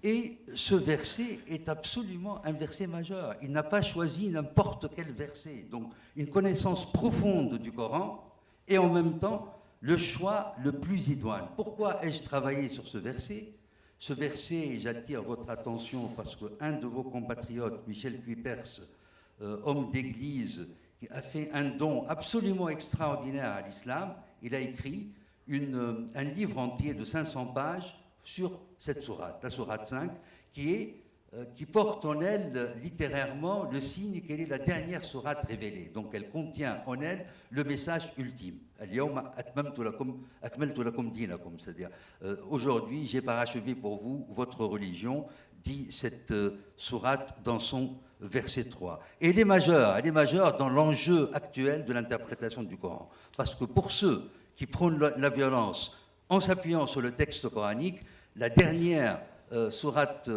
Et ce verset est absolument un verset majeur. Il n'a pas choisi n'importe quel verset. Donc une connaissance profonde du Coran et en même temps le choix le plus idoine. Pourquoi ai-je travaillé sur ce verset? Ce verset, j'attire votre attention parce qu'un de vos compatriotes, Michel Cuypers, homme d'église, qui a fait un don absolument extraordinaire à l'islam, il a écrit un livre entier de 500 pages sur cette sourate, la sourate 5, qui porte en elle littérairement le signe qu'elle est la dernière sourate révélée. Donc elle contient en elle le message ultime. C'est-à-dire aujourd'hui j'ai parachevé pour vous votre religion, dit cette sourate dans son verset 3. Et elle est majeure dans l'enjeu actuel de l'interprétation du Coran. Parce que pour ceux qui prônent la violence en s'appuyant sur le texte coranique, la dernière sourate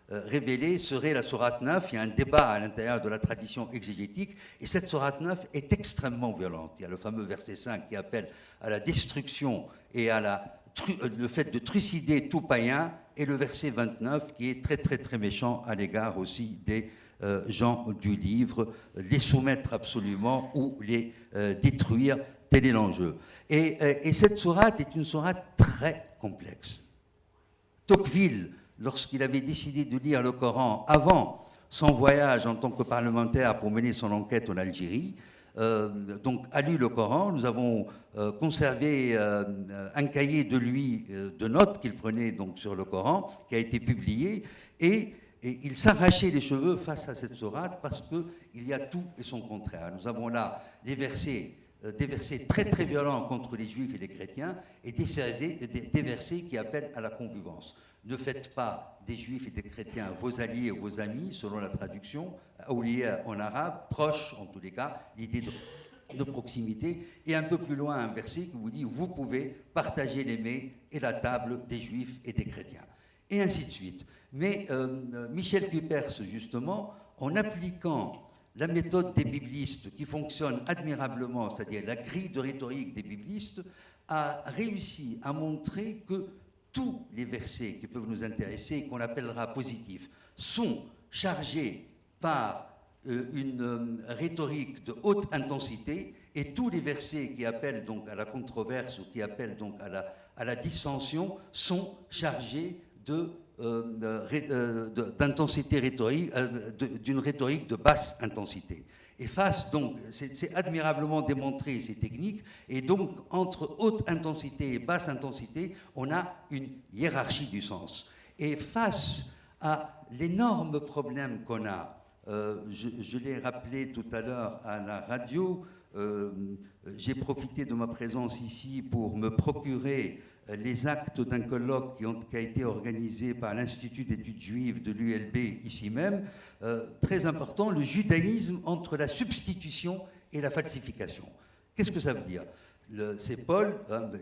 révélée serait la sourate 9. Il y a un débat à l'intérieur de la tradition exégétique et cette sourate 9 est extrêmement violente. Il y a le fameux verset 5 qui appelle à la destruction et à le fait de trucider tout païen, et le verset 29 qui est très très très méchant à l'égard aussi des gens du livre, les soumettre absolument ou les détruire, tel est l'enjeu. Et cette sourate est une sourate très complexe. Tocqueville, lorsqu'il avait décidé de lire le Coran avant son voyage en tant que parlementaire pour mener son enquête en Algérie, donc a lu le Coran. Nous avons conservé un cahier de lui de notes qu'il prenait donc sur le Coran, qui a été publié, et il s'arrachait les cheveux face à cette sourate parce qu'il y a tout et son contraire. Nous avons là des versets très très violents contre les juifs et les chrétiens, et des versets qui appellent à la convivence. Ne faites pas des juifs et des chrétiens vos alliés ou vos amis, selon la traduction, awliya en arabe, proche en tous les cas, l'idée de proximité, et un peu plus loin un verset qui vous dit vous pouvez partager les mets et la table des juifs et des chrétiens, et ainsi de suite. Mais Michel Cuypers, justement, en appliquant la méthode des biblistes qui fonctionne admirablement, c'est-à-dire la grille de rhétorique des biblistes, a réussi à montrer que tous les versets qui peuvent nous intéresser et qu'on appellera positifs sont chargés par une rhétorique de haute intensité, et tous les versets qui appellent donc à la controverse ou qui appellent donc à la dissension sont chargés d'intensité rhétorique, d'une rhétorique de basse intensité. Et face donc, c'est admirablement démontré ces techniques, et donc entre haute intensité et basse intensité, on a une hiérarchie du sens. Et face à l'énorme problème qu'on a, je l'ai rappelé tout à l'heure à la radio, j'ai profité de ma présence ici pour me procurer les actes d'un colloque qui a été organisé par l'Institut d'études juives de l'ULB ici même, très important, le judaïsme entre la substitution et la falsification. Qu'est-ce que ça veut dire? C'est Paul,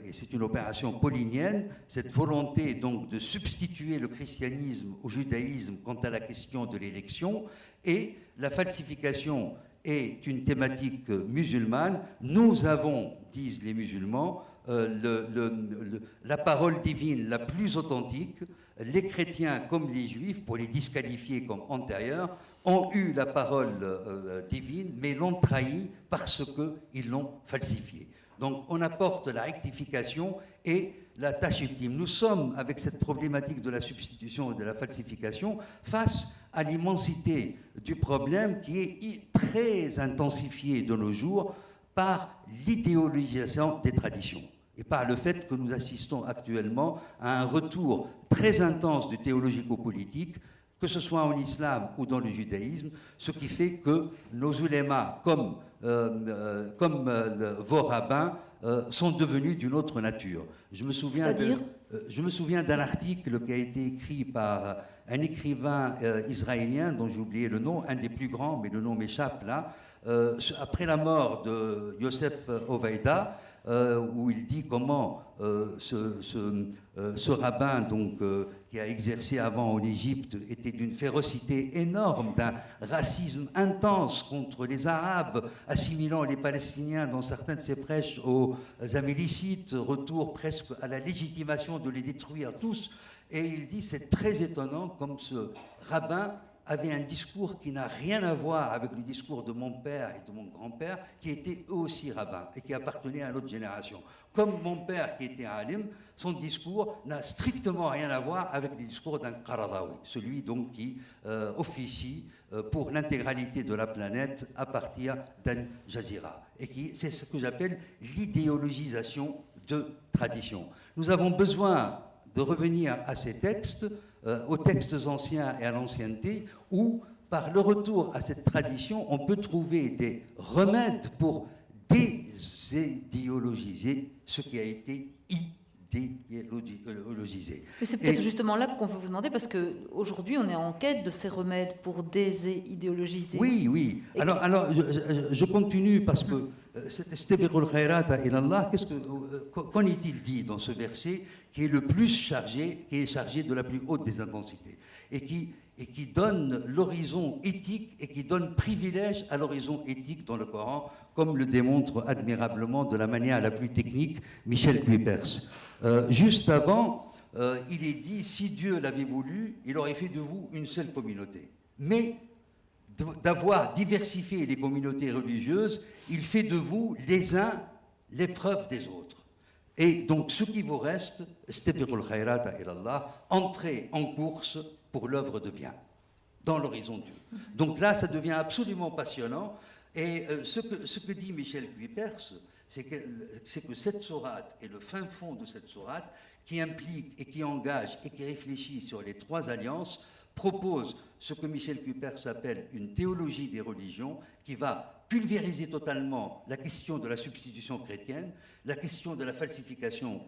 et c'est une opération paulinienne, cette volonté donc de substituer le christianisme au judaïsme quant à la question de l'élection, et la falsification est une thématique musulmane. Nous avons, disent les musulmans, la parole divine la plus authentique. Les chrétiens comme les juifs, pour les disqualifier comme antérieurs, ont eu la parole divine, mais l'ont trahie parce qu'ils l'ont falsifiée. Donc on apporte la rectification et la tâche ultime. Nous sommes, avec cette problématique de la substitution et de la falsification, face à l'immensité du problème qui est très intensifié de nos jours par l'idéologisation des traditions et par le fait que nous assistons actuellement à un retour très intense du théologico-politique, que ce soit en islam ou dans le judaïsme, ce qui fait que nos ulémas, comme vos rabbins, sont devenus d'une autre nature. Je me souviens d'un article qui a été écrit par un écrivain israélien dont j'ai oublié le nom, un des plus grands, mais le nom m'échappe là, après la mort de Yosef Ovaïda, où il dit comment ce rabbin donc, qui a exercé avant en Égypte était d'une férocité énorme, d'un racisme intense contre les Arabes, assimilant les Palestiniens dans certains de ses prêches aux Amélicites, retour presque à la légitimation de les détruire tous. Et il dit, c'est très étonnant comme ce rabbin avait un discours qui n'a rien à voir avec le discours de mon père et de mon grand-père, qui étaient eux aussi rabbins et qui appartenaient à l'autre génération. Comme mon père qui était alim, son discours n'a strictement rien à voir avec le discours d'un Qaradawi, celui donc qui officie pour l'intégralité de la planète à partir d'Al Jazeera. Et qui, c'est ce que j'appelle l'idéologisation de tradition. Nous avons besoin de revenir à ces textes, aux textes anciens et à l'ancienneté, où, par le retour à cette tradition, on peut trouver des remèdes pour désidéologiser ce qui a été idéologisé. Mais c'est peut-être justement là qu'on veut vous demander, parce qu'aujourd'hui, on est en quête de ces remèdes pour désidéologiser. Oui, oui. Alors je continue, parce que Istabiqul khayrata ilallah, qu'en est-il dit dans ce verset qui est le plus chargé, qui est chargé de la plus haute des intensités, et qui donne l'horizon éthique et qui donne privilège à l'horizon éthique dans le Coran, comme le démontre admirablement de la manière la plus technique Michel Cuypers. Juste avant, il est dit, si Dieu l'avait voulu, il aurait fait de vous une seule communauté. Mais d'avoir diversifié les communautés religieuses, il fait de vous les uns l'épreuve des autres. Et donc, ce qui vous reste, Istabiqul khayrata ilallah, entrez en course pour l'œuvre de bien, dans l'horizon de Dieu. Donc là, ça devient absolument passionnant. Et ce que dit Michel Cuypers, c'est que cette sourate et le fin fond de cette sourate, qui implique et qui engage et qui réfléchit sur les trois alliances, propose ce que Michel Cuypers appelle une théologie des religions, qui va pulvériser totalement la question de la substitution chrétienne, la question de la falsification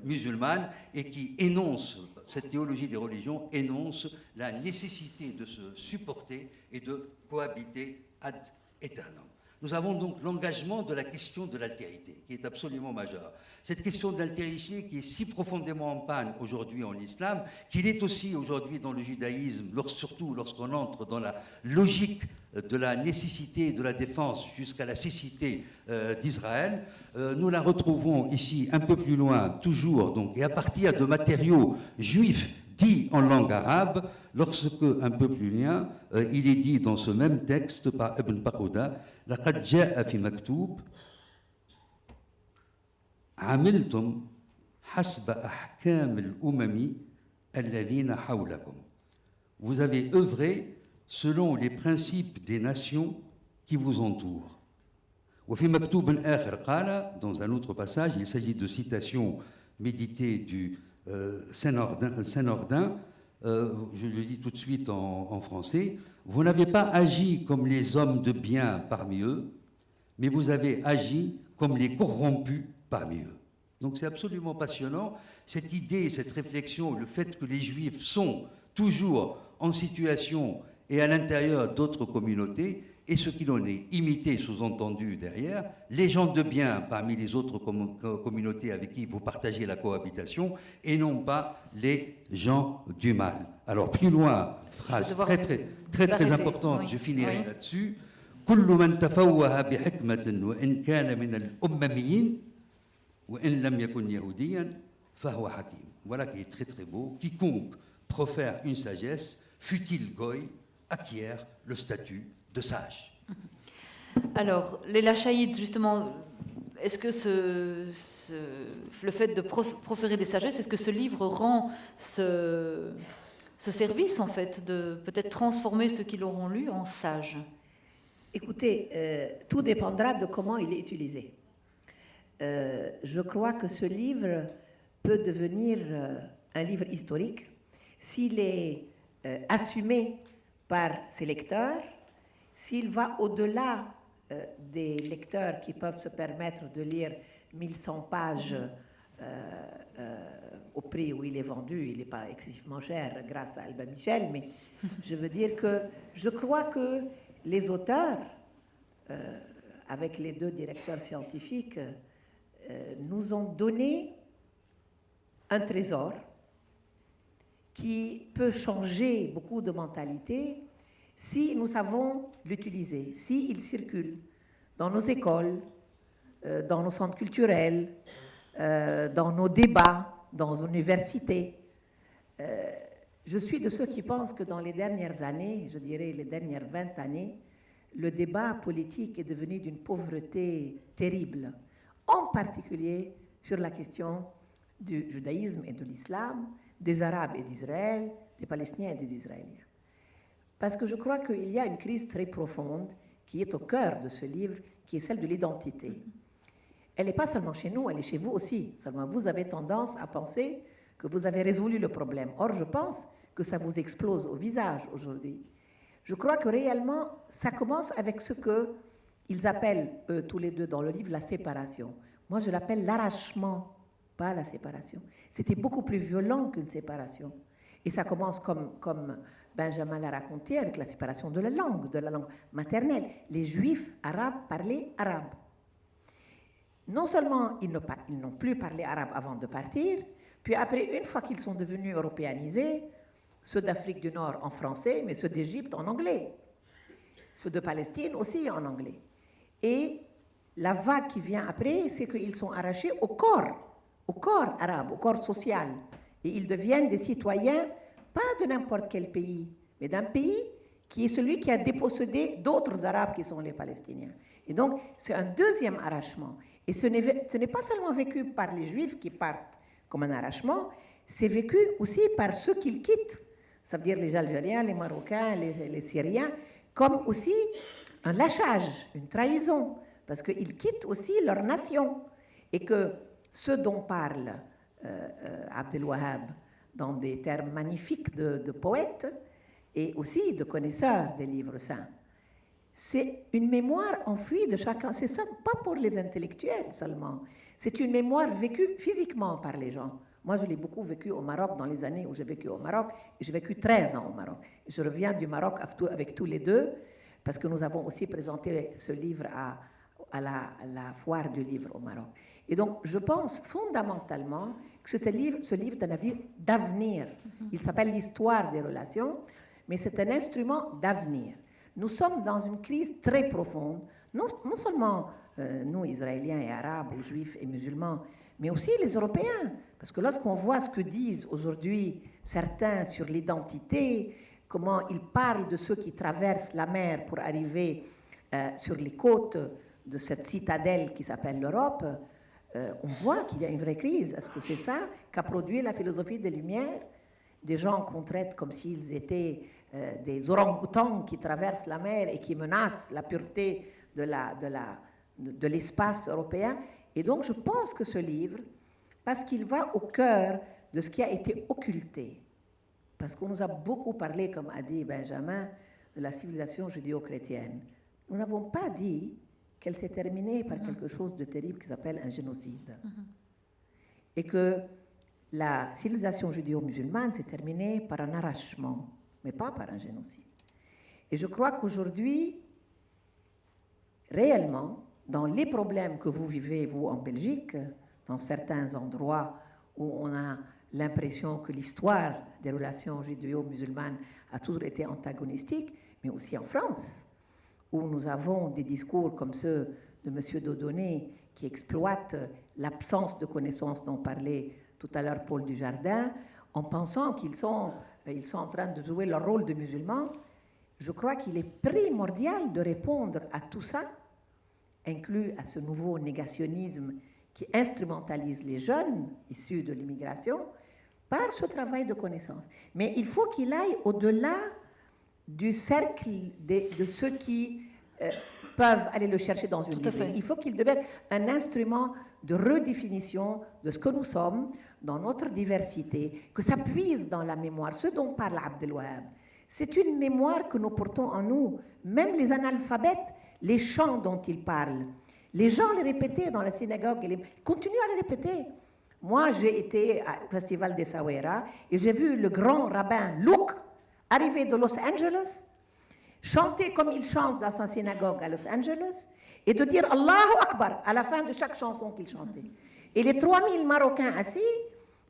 musulmane, et qui énonce, cette théologie des religions énonce la nécessité de se supporter et de cohabiter ad aeternam. Nous avons donc l'engagement de la question de l'altérité, qui est absolument majeure. Cette question de l'altérité qui est si profondément en panne aujourd'hui en islam, qu'il est aussi aujourd'hui dans le judaïsme, surtout lorsqu'on entre dans la logique de la nécessité et de la défense jusqu'à la cécité d'Israël. Nous la retrouvons ici un peu plus loin, toujours, donc, et à partir de matériaux juifs dit en langue arabe, lorsque, un peu plus loin, il est dit dans ce même texte par Ibn Battuta, لقد جاء في مكتوب عملتم حسب أحكام الأمم الذين حولكم. Vous avez œuvré selon les principes des nations qui vous entourent. وفي مكتوب آخر قال, dans un autre passage, il s'agit de citations méditées du Saint-Nordin, je le dis tout de suite en français, vous n'avez pas agi comme les hommes de bien parmi eux, mais vous avez agi comme les corrompus parmi eux. Donc c'est absolument passionnant, cette idée, cette réflexion, le fait que les Juifs sont toujours en situation et à l'intérieur d'autres communautés, et ce qu'il en est imité, sous-entendu derrière, les gens de bien parmi les autres communautés avec qui vous partagez la cohabitation, et non pas les gens du mal. Alors plus loin, phrase très importante, je finirai là-dessus. كل من تفوه بحكمة وإن كان من الأمميين وإن لم يكن يهوديا فهو حكيم. Voilà qui est très beau. Quiconque profère une sagesse, fût-il goy, acquiert le statut de sage. Alors, les Lachaïdes, justement, est-ce que le fait de proférer des sagesses, est-ce que ce livre rend ce service, en fait, de peut-être transformer ceux qui l'auront lu en sages? Écoutez, tout dépendra de comment il est utilisé. Je crois que ce livre peut devenir un livre historique s'il est assumé par ses lecteurs, s'il va au-delà des lecteurs qui peuvent se permettre de lire 1100 pages au prix où il est vendu, il n'est pas excessivement cher grâce à Albin Michel, mais je veux dire que je crois que les auteurs, avec les deux directeurs scientifiques, nous ont donné un trésor qui peut changer beaucoup de mentalités si nous savons l'utiliser, s'il circule dans nos écoles, dans nos centres culturels, dans nos débats, dans nos universités. Je suis de ceux qui pensent que dans les dernières années, je dirais les dernières 20 années, le débat politique est devenu d'une pauvreté terrible, en particulier sur la question du judaïsme et de l'islam, des Arabes et d'Israël, des Palestiniens et des Israéliens. Parce que je crois qu'il y a une crise très profonde qui est au cœur de ce livre, qui est celle de l'identité. Elle n'est pas seulement chez nous, elle est chez vous aussi. Seulement, vous avez tendance à penser que vous avez résolu le problème. Or, je pense que ça vous explose au visage aujourd'hui. Je crois que réellement, ça commence avec ce qu'ils appellent, tous les deux dans le livre, la séparation. Moi, je l'appelle l'arrachement, pas la séparation. C'était beaucoup plus violent qu'une séparation. Et ça commence comme Benjamin l'a raconté, avec la séparation de la langue maternelle. Les Juifs arabes parlaient arabe. Non seulement ils n'ont plus parlé arabe avant de partir, puis après, une fois qu'ils sont devenus européanisés, ceux d'Afrique du Nord en français, mais ceux d'Égypte en anglais. Ceux de Palestine aussi en anglais. Et la vague qui vient après, c'est qu'ils sont arrachés au corps arabe, au corps social. Et ils deviennent des citoyens, pas de n'importe quel pays, mais d'un pays qui est celui qui a dépossédé d'autres Arabes qui sont les Palestiniens. Et donc, c'est un deuxième arrachement. Et ce n'est pas seulement vécu par les Juifs qui partent comme un arrachement, c'est vécu aussi par ceux qu'ils quittent, ça veut dire les Algériens, les Marocains, les Syriens, comme aussi un lâchage, une trahison, parce qu'ils quittent aussi leur nation. Et que ceux dont parle Abdel Wahab dans des termes magnifiques de poète et aussi de connaisseurs des livres saints, c'est une mémoire enfouie de chacun. C'est ça, pas pour les intellectuels seulement. C'est une mémoire vécue physiquement par les gens. Moi, je l'ai beaucoup vécu au Maroc dans les années où j'ai vécu au Maroc. Et j'ai vécu 13 ans au Maroc. Et je reviens du Maroc avec tous les deux, parce que nous avons aussi présenté ce livre à la foire du livre au Maroc. Et donc, je pense fondamentalement que ce livre est un livre d'avenir. Il s'appelle l'histoire des relations, mais c'est un instrument d'avenir. Nous sommes dans une crise très profonde, non seulement nous, Israéliens et Arabes, ou Juifs et musulmans, mais aussi les Européens. Parce que lorsqu'on voit ce que disent aujourd'hui certains sur l'identité, comment ils parlent de ceux qui traversent la mer pour arriver sur les côtes de cette citadelle qui s'appelle l'Europe, on voit qu'il y a une vraie crise. Est-ce que c'est ça qu'a produit la philosophie des Lumières? Des gens qu'on traite comme s'ils étaient des orang-outans qui traversent la mer et qui menacent la pureté de l'espace européen. Et donc je pense que ce livre, parce qu'il va au cœur de ce qui a été occulté, parce qu'on nous a beaucoup parlé, comme a dit Benjamin, de la civilisation judéo-chrétienne. Nous n'avons pas dit qu'elle s'est terminée par quelque chose de terrible qui s'appelle un génocide. Et que la civilisation judéo-musulmane s'est terminée par un arrachement, mais pas par un génocide. Et je crois qu'aujourd'hui, réellement, dans les problèmes que vous vivez, vous, en Belgique, dans certains endroits où on a l'impression que l'histoire des relations judéo-musulmanes a toujours été antagonistique, mais aussi en France, où nous avons des discours comme ceux de M. Dodonné qui exploitent l'absence de connaissances dont parlait tout à l'heure Paul Dujardin, en pensant qu'ils sont en train de jouer leur rôle de musulmans. Je crois qu'il est primordial de répondre à tout ça, inclus à ce nouveau négationnisme qui instrumentalise les jeunes issus de l'immigration, par ce travail de connaissance. Mais il faut qu'il aille au-delà du cercle de ceux qui peuvent aller le chercher dans une librairie. Il faut qu'il devienne un instrument de redéfinition de ce que nous sommes, dans notre diversité, que ça puise dans la mémoire. Ce dont parle Abdel Wahab, c'est une mémoire que nous portons en nous. Même les analphabètes, les chants dont ils parlent, les gens les répétaient dans la synagogue, ils continuent à les répéter. Moi, j'ai été au Festival des Sawera et j'ai vu le grand rabbin Luke arriver de Los Angeles, chanter comme il chante dans sa synagogue à Los Angeles et de dire Allahu Akbar à la fin de chaque chanson qu'il chantait. Et les 3000 Marocains assis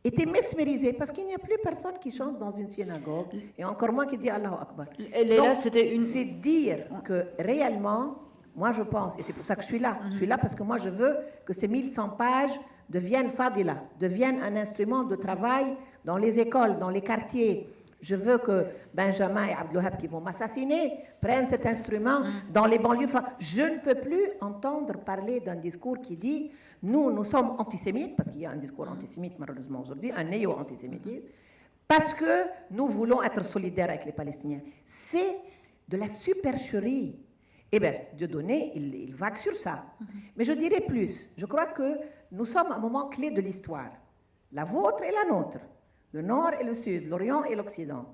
étaient mesmérisés parce qu'il n'y a plus personne qui chante dans une synagogue et encore moins qui dit Allahu Akbar. Donc, c'est dire que réellement, moi je pense, et c'est pour ça que je suis là, je suis là parce que moi je veux que ces 1100 pages deviennent fadila, deviennent un instrument de travail dans les écoles, dans les quartiers. Je veux que Benjamin et Abdel Wahab qui vont m'assassiner prennent cet instrument dans les banlieues françaises. Je ne peux plus entendre parler d'un discours qui dit nous sommes antisémites, parce qu'il y a un discours antisémite malheureusement aujourd'hui, un néo-antisémitisme, parce que nous voulons être solidaires avec les Palestiniens. C'est de la supercherie. Eh bien, Dieudonné, il vague sur ça. Mais je dirais plus. Je crois que nous sommes à un moment clé de l'histoire. La vôtre et la nôtre. Le Nord et le Sud, l'Orient et l'Occident.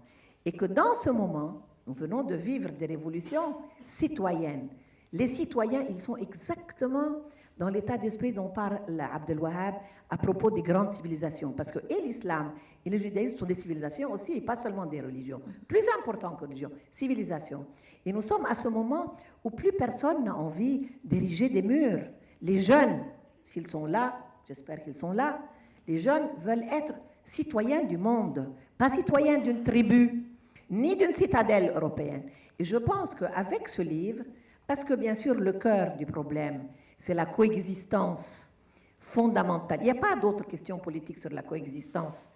Et que dans ce moment, nous venons de vivre des révolutions citoyennes. Les citoyens, ils sont exactement dans l'état d'esprit dont parle Abdel Wahab à propos des grandes civilisations. Parce que et l'islam et le judaïsme sont des civilisations aussi, et pas seulement des religions. Plus importantes que religions, civilisations. Et nous sommes à ce moment où plus personne n'a envie d'ériger des murs. Les jeunes, s'ils sont là, j'espère qu'ils sont là, les jeunes veulent être citoyens du monde, pas citoyens d'une tribu, ni d'une citadelle européenne. Et je pense qu'avec ce livre, parce que bien sûr le cœur du problème, c'est la coexistence fondamentale. Il n'y a pas d'autre question politique sur la coexistence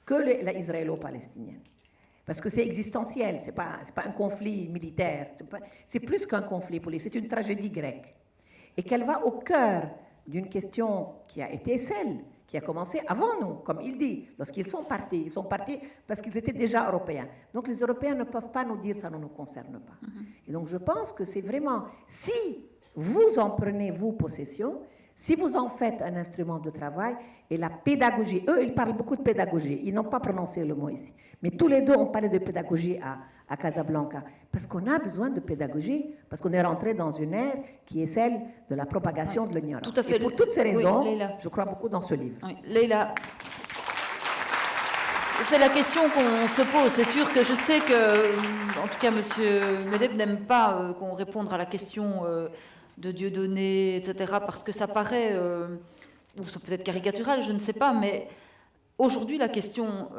que la israélo-palestinienne. Parce que c'est existentiel, ce n'est pas un conflit militaire, c'est plus qu'un conflit politique, c'est une tragédie grecque. Et qu'elle va au cœur d'une question qui a été celle qui a commencé avant nous, comme il dit, lorsqu'ils sont partis. Ils sont partis parce qu'ils étaient déjà européens. Donc les Européens ne peuvent pas nous dire ça ne nous concerne pas. Et donc je pense que c'est vraiment, si vous en prenez, vous, possession, si vous en faites un instrument de travail, et la pédagogie, eux, ils parlent beaucoup de pédagogie, ils n'ont pas prononcé le mot ici, mais tous les deux ont parlé de pédagogie à Casablanca, parce qu'on a besoin de pédagogie, parce qu'on est rentré dans une ère qui est celle de la propagation de l'ignorance. Tout à fait. Et pour toutes ces raisons, oui, je crois beaucoup dans ce livre. Oui, Leïla, c'est la question qu'on se pose. C'est sûr que je sais que, en tout cas, M. Medeb n'aime pas qu'on réponde à la question de Dieudonné, etc., parce que ça paraît, ou c'est peut-être caricatural, je ne sais pas, mais aujourd'hui, la question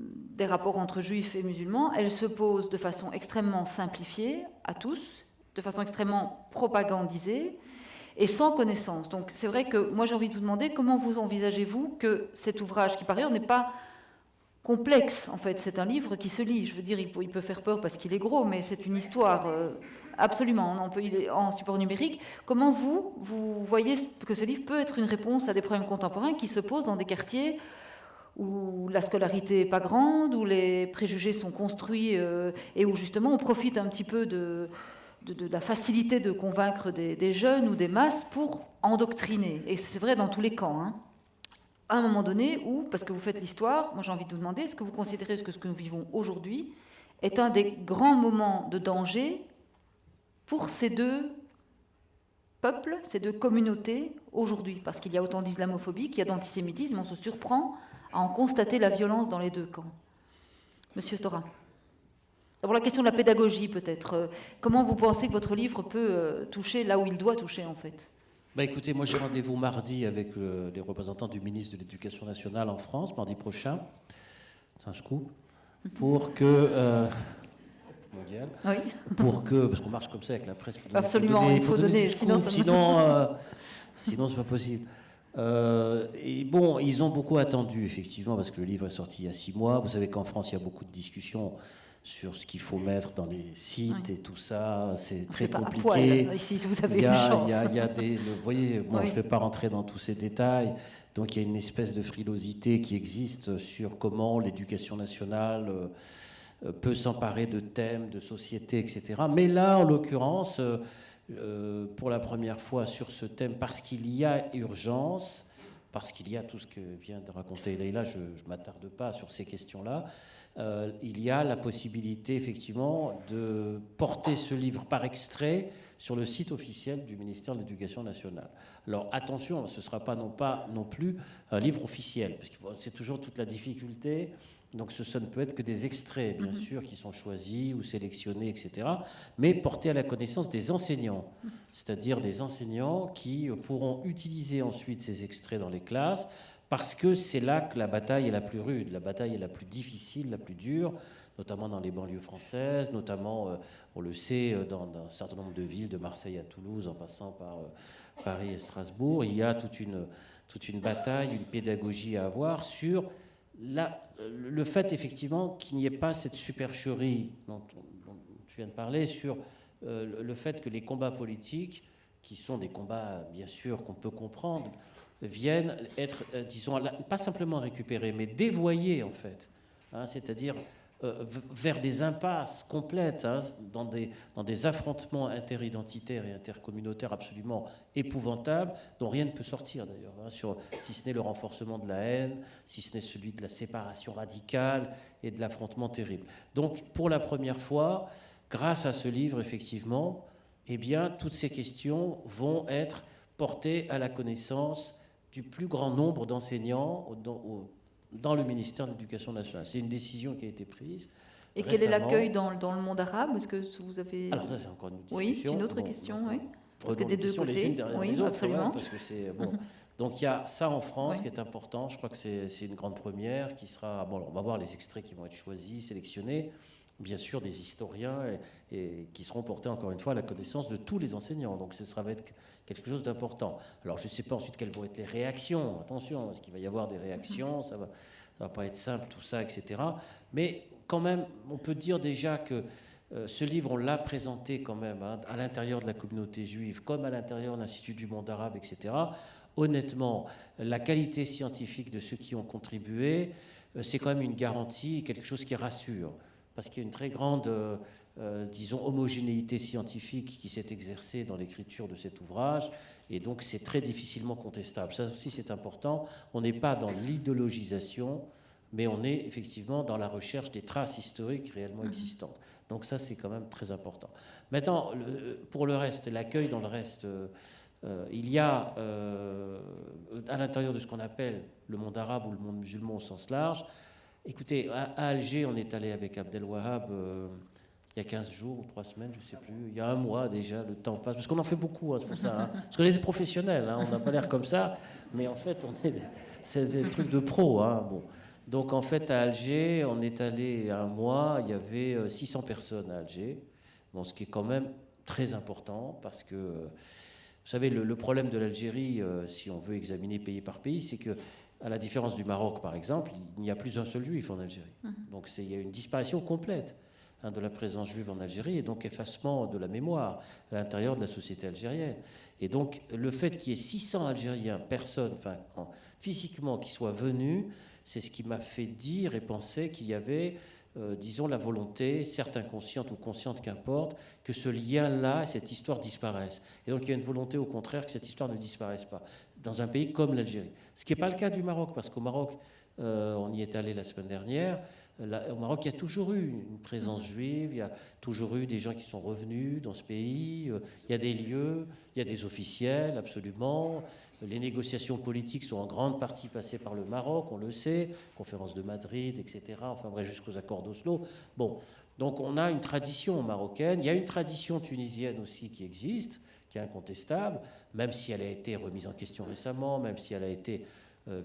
des rapports entre juifs et musulmans, elle se pose de façon extrêmement simplifiée à tous, de façon extrêmement propagandisée, et sans connaissance. Donc c'est vrai que moi j'ai envie de vous demander comment vous envisagez-vous que cet ouvrage, qui par ailleurs n'est pas complexe, en fait, c'est un livre qui se lit, je veux dire, il peut faire peur parce qu'il est gros, mais c'est une histoire, absolument, il est en support numérique. Comment vous voyez que ce livre peut être une réponse à des problèmes contemporains qui se posent dans des quartiers où la scolarité n'est pas grande, où les préjugés sont construits et où justement on profite un petit peu de la facilité de convaincre des jeunes ou des masses pour endoctriner. Et c'est vrai dans tous les camps. Hein. À un moment donné où, parce que vous faites l'histoire, moi j'ai envie de vous demander, est-ce que vous considérez que ce que nous vivons aujourd'hui est un des grands moments de danger pour ces deux peuples, ces deux communautés aujourd'hui? Parce qu'il y a autant d'islamophobie qu'il y a d'antisémitisme, on se surprend à en constater la violence dans les deux camps. Monsieur Storin. D'abord la question de la pédagogie peut-être. Comment vous pensez que votre livre peut toucher là où il doit toucher en fait? Écoutez, moi j'ai rendez-vous mardi avec les représentants du ministre de l'Éducation nationale en France, mardi prochain, c'est un scoop, pour que... mondial, oui. Pour que... Parce qu'on marche comme ça avec la presse. Absolument, il faut donner, sinon c'est pas possible. Et bon, ils ont beaucoup attendu, effectivement, parce que le livre est sorti il y a 6 mois. Vous savez qu'en France, il y a beaucoup de discussions sur ce qu'il faut mettre dans les sites et tout ça. C'est très compliqué. Poil, ici, vous avez une chance. Il y a des... Vous voyez, bon, je ne vais pas rentrer dans tous ces détails. Donc, il y a une espèce de frilosité qui existe sur comment l'éducation nationale peut s'emparer de thèmes, de sociétés, etc. Mais là, en l'occurrence... pour la première fois sur ce thème, parce qu'il y a urgence, parce qu'il y a tout ce que vient de raconter Leïla, je ne m'attarde pas sur ces questions-là, il y a la possibilité effectivement de porter ce livre par extrait sur le site officiel du ministère de l'Éducation nationale. Alors attention, ce ne sera pas non plus un livre officiel, parce que c'est toujours toute la difficulté. Donc ce ne peut être que des extraits, bien sûr, qui sont choisis ou sélectionnés, etc., mais portés à la connaissance des enseignants, c'est-à-dire des enseignants qui pourront utiliser ensuite ces extraits dans les classes, parce que c'est là que la bataille est la plus rude, la bataille est la plus difficile, la plus dure, notamment dans les banlieues françaises, notamment, on le sait, dans un certain nombre de villes, de Marseille à Toulouse, en passant par Paris et Strasbourg. Il y a toute une bataille, une pédagogie à avoir sur... le fait effectivement qu'il n'y ait pas cette supercherie dont tu viens de parler sur le fait que les combats politiques, qui sont des combats bien sûr qu'on peut comprendre, viennent être, disons, pas simplement récupérés, mais dévoyés en fait, hein, c'est-à-dire vers des impasses complètes, hein, dans des affrontements interidentitaires et intercommunautaires absolument épouvantables, dont rien ne peut sortir d'ailleurs, hein, si ce n'est le renforcement de la haine, si ce n'est celui de la séparation radicale et de l'affrontement terrible. Donc, pour la première fois, grâce à ce livre, effectivement, eh bien, toutes ces questions vont être portées à la connaissance du plus grand nombre d'enseignants dans le ministère de l'Éducation nationale. C'est une décision qui a été prise. Et récemment. Quel est l'accueil dans le monde arabe? Est-ce que vous avez... Alors ça, c'est encore une discussion. Oui, c'est une autre question, oui. Parce que des deux côtés, les unes derrière oui, les autres, absolument. Ouais, parce que c'est bon. Donc il y a ça en France qui est important. Je crois que c'est une grande première qui sera. Bon, on va voir les extraits qui vont être choisis, sélectionnés. Bien sûr, des historiens et qui seront portés encore une fois à la connaissance de tous les enseignants. Donc ça va être quelque chose d'important. Alors je ne sais pas ensuite quelles vont être les réactions. Attention, est-ce qu'il va y avoir des réactions? Ça va pas être simple, tout ça, etc. Mais quand même, on peut dire déjà que ce livre, on l'a présenté quand même, hein, à l'intérieur de la communauté juive, comme à l'intérieur de l'Institut du monde arabe, etc. Honnêtement, la qualité scientifique de ceux qui ont contribué, c'est quand même une garantie, quelque chose qui rassure. Parce qu'il y a une très grande, disons, homogénéité scientifique qui s'est exercée dans l'écriture de cet ouvrage, et donc c'est très difficilement contestable. Ça aussi, c'est important. On n'est pas dans l'idéologisation, mais on est effectivement dans la recherche des traces historiques réellement existantes. Donc ça, c'est quand même très important. Maintenant, pour le reste, l'accueil dans le reste, il y a, à l'intérieur de ce qu'on appelle le monde arabe ou le monde musulman au sens large. Écoutez, à Alger, on est allé avec Abdelwahab il y a 15 jours ou 3 semaines, je ne sais plus. Il y a 1 mois déjà, le temps passe. Parce qu'on en fait beaucoup, hein, c'est pour ça. Hein. Parce qu'on est des professionnels, hein, on n'a pas l'air comme ça. Mais en fait, c'est des trucs de pros. Hein, bon. Donc en fait, à Alger, on est allé 1 mois, il y avait 600 personnes à Alger. Bon, ce qui est quand même très important parce que Vous savez, le problème de l'Algérie, si on veut examiner pays par pays, c'est que, à la différence du Maroc, par exemple, il n'y a plus un seul juif en Algérie. Donc il y a une disparition complète de la présence juive en Algérie, et donc effacement de la mémoire à l'intérieur de la société algérienne. Et donc le fait qu'il y ait 600 Algériens, personnes, enfin, physiquement, qui soient venus, c'est ce qui m'a fait dire et penser qu'il y avait, disons, la volonté, certes inconsciente ou consciente, qu'importe, que ce lien-là, cette histoire disparaisse. Et donc il y a une volonté, au contraire, que cette histoire ne disparaisse pas, dans un pays comme l'Algérie. Ce qui n'est pas le cas du Maroc, parce qu'au Maroc, on y est allé la semaine dernière, au Maroc, il y a toujours eu une présence juive, il y a toujours eu des gens qui sont revenus dans ce pays, il y a des lieux, il y a des officiels, absolument. Les négociations politiques sont en grande partie passées par le Maroc, on le sait, conférence de Madrid, etc., enfin bref, jusqu'aux accords d'Oslo. Bon, donc on a une tradition marocaine, il y a une tradition tunisienne aussi qui existe, qui est incontestable, même si elle a été remise en question récemment, même si elle a été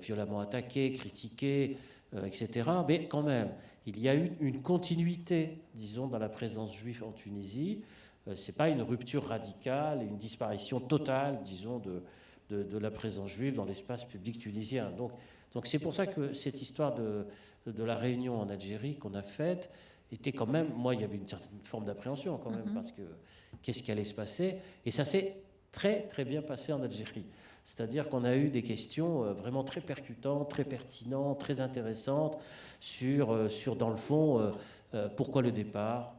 violemment attaquée, critiquée, etc. Mais quand même, il y a eu une continuité, disons, dans la présence juive en Tunisie. Ce n'est pas une rupture radicale, une disparition totale, disons, de la présence juive dans l'espace public tunisien. Donc c'est pour ça que cette histoire de la réunion en Algérie qu'on a faite était quand même... Moi, il y avait une certaine forme d'appréhension quand même, parce que qu'est-ce qui allait se passer? Et ça s'est très, très bien passé en Algérie. C'est-à-dire qu'on a eu des questions vraiment très percutantes, très pertinentes, très intéressantes sur dans le fond, pourquoi le départ,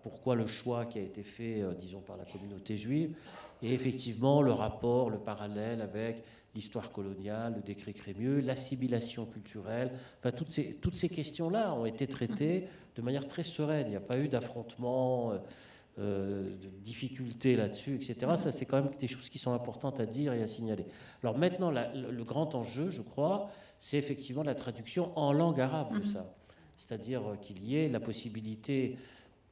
pourquoi le choix qui a été fait, disons, par la communauté juive, et effectivement le rapport, le parallèle avec l'histoire coloniale, le décret Crémieux, l'assimilation culturelle. Enfin, toutes ces questions-là ont été traitées de manière très sereine. Il n'y a pas eu d'affrontement, de difficultés là-dessus, etc. Ça, c'est quand même des choses qui sont importantes à dire et à signaler. Alors maintenant, le grand enjeu, je crois, c'est effectivement la traduction en langue arabe de ça. C'est-à-dire qu'il y ait la possibilité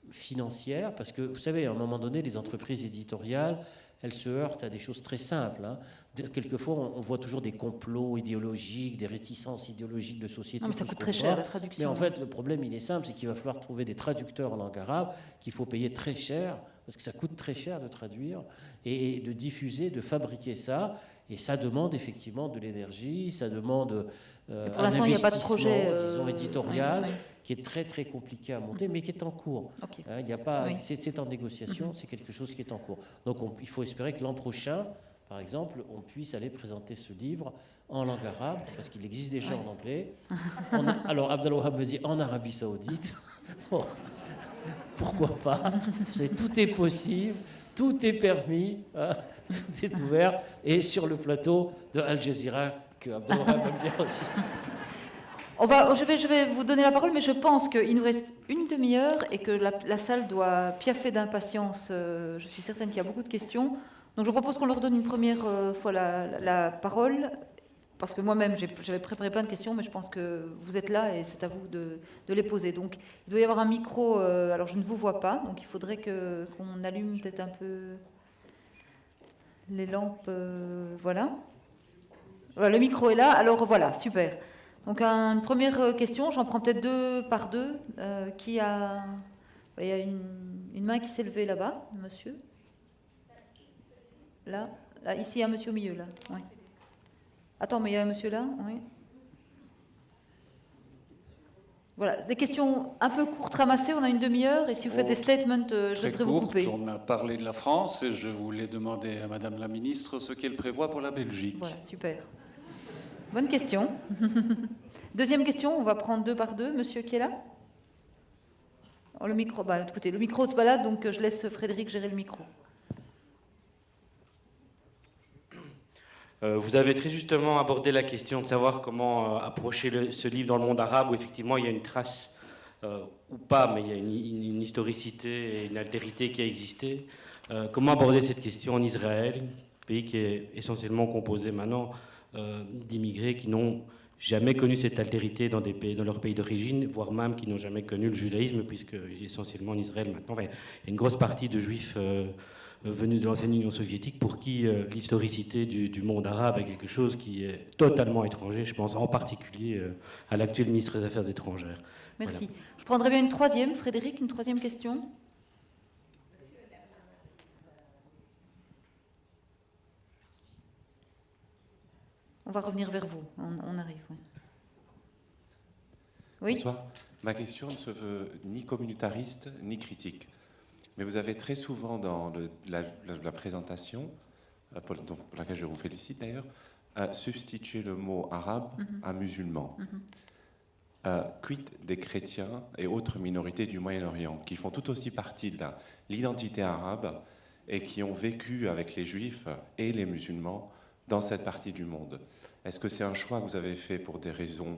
financière, parce que, vous savez, à un moment donné, les entreprises éditoriales, elles se heurtent à des choses très simples. Quelquefois, on voit toujours des complots idéologiques, des réticences idéologiques de société. Non, mais ça coûte très cher, la traduction. Mais en fait, le problème, il est simple, c'est qu'il va falloir trouver des traducteurs en langue arabe qu'il faut payer très cher, parce que ça coûte très cher de traduire, et de diffuser, de fabriquer ça. Et ça demande effectivement de l'énergie, ça demande pour l'instant, il n'y a pas de projet disons, éditorial, qui est très très compliqué à monter, mais qui est en cours. Okay. Il y a pas, c'est en négociation, c'est quelque chose qui est en cours. Donc il faut espérer que l'an prochain, par exemple, on puisse aller présenter ce livre en langue arabe, parce qu'il existe déjà en anglais. Alors Abdelwahab me dit en Arabie Saoudite. Bon, pourquoi pas? Vous savez, tout est possible. Tout est permis, tout est ouvert, et sur le plateau de Al Jazeera, que Abdelwahab aime bien aussi. Je vais vous donner la parole, mais je pense qu'il nous reste une demi-heure et que la salle doit piaffer d'impatience. Je suis certaine qu'il y a beaucoup de questions. Donc je propose qu'on leur donne une première fois la parole, parce que moi-même, j'avais préparé plein de questions, mais je pense que vous êtes là et c'est à vous de les poser. Donc, il doit y avoir un micro. Alors, je ne vous vois pas, donc il faudrait qu'on allume peut-être un peu les lampes. Voilà. Le micro est là. Alors, voilà, super. Donc, une première question. J'en prends peut-être deux par deux. Il y a une main qui s'est levée là-bas, monsieur. Là, ici, il y a un monsieur au milieu, là. Oui. Attends, mais il y a un monsieur là, oui. Voilà, des questions un peu courtes ramassées, on a une demi-heure, et si vous faites des statements, je devrais vous couper. On a parlé de la France, et je voulais demander à Madame la Ministre ce qu'elle prévoit pour la Belgique. Voilà, super. Bonne question. Deuxième question, on va prendre deux par deux. Monsieur qui est là? Le micro, écoutez, le micro se balade, donc je laisse Frédéric gérer le micro. Vous avez très justement abordé la question de savoir comment approcher ce livre dans le monde arabe, où effectivement il y a une trace, ou pas, mais il y a une historicité et une altérité qui a existé. Comment aborder cette question en Israël, pays qui est essentiellement composé maintenant d'immigrés qui n'ont jamais connu cette altérité dans leur pays d'origine, voire même qui n'ont jamais connu le judaïsme, puisque essentiellement en Israël maintenant, il y a une grosse partie de juifs venus de l'ancienne Union soviétique pour qui l'historicité du monde arabe est quelque chose qui est totalement étranger, je pense en particulier à l'actuel ministre des Affaires étrangères. Merci. Voilà. Je prendrais bien une troisième. Frédéric, une troisième question. On va revenir vers vous, on arrive. Oui. Oui. Bonsoir. Ma question ne se veut ni communautariste ni critique. Mais vous avez très souvent dans la présentation, pour laquelle je vous félicite d'ailleurs, substitué le mot arabe à musulman. Quid des chrétiens et autres minorités du Moyen-Orient qui font tout aussi partie de l'identité arabe et qui ont vécu avec les juifs et les musulmans dans cette partie du monde? Est-ce que c'est un choix que vous avez fait pour des raisons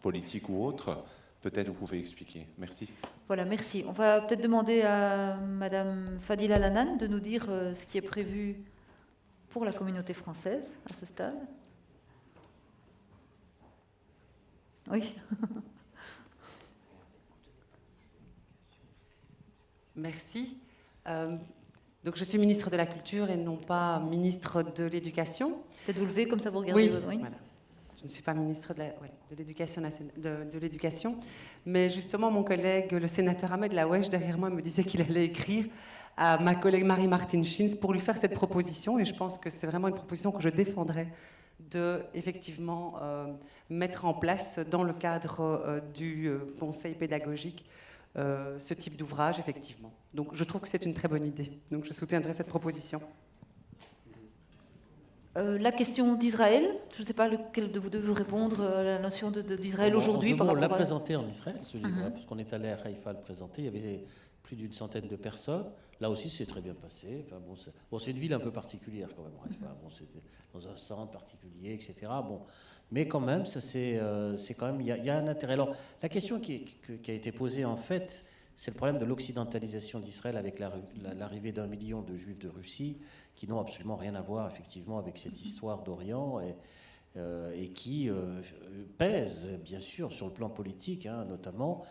politiques ou autres? Peut-être vous pouvez expliquer. Merci. Voilà, merci. On va peut-être demander à Madame Fadila Lanan de nous dire ce qui est prévu pour la communauté française à ce stade. Oui. Merci. Donc je suis ministre de la Culture et non pas ministre de l'Éducation. Peut-être vous lever comme ça vous regardez. Oui, voilà. Je ne suis pas ministre de l'Éducation nationale, de l'Éducation, mais justement mon collègue, le sénateur Ahmed Laoueche, derrière moi, me disait qu'il allait écrire à ma collègue Marie-Martine Schins pour lui faire cette proposition, et je pense que c'est vraiment une proposition que je défendrai de effectivement mettre en place dans le cadre du conseil pédagogique ce type d'ouvrage, effectivement. Donc je trouve que c'est une très bonne idée. Donc je soutiendrai cette proposition. La question d'Israël, je ne sais pas lequel de vous deux veut répondre à la notion d'Israël aujourd'hui. On l'a présenté en Israël, ce livre, parce qu'on est allé à Haïfa le présenter, il y avait plus d'une centaine de personnes. Là aussi, c'est très bien passé. Enfin, bon, c'est une ville un peu particulière quand même, Haïfa. Bon, c'était dans un centre particulier, etc. Bon, mais quand même, ça c'est quand même, il y a un intérêt. Alors, la question qui a été posée en fait, c'est le problème de l'occidentalisation d'Israël avec l'arrivée d'1 million de Juifs de Russie qui n'ont absolument rien à voir effectivement avec cette histoire d'Orient et qui pèsent bien sûr sur le plan politique notamment.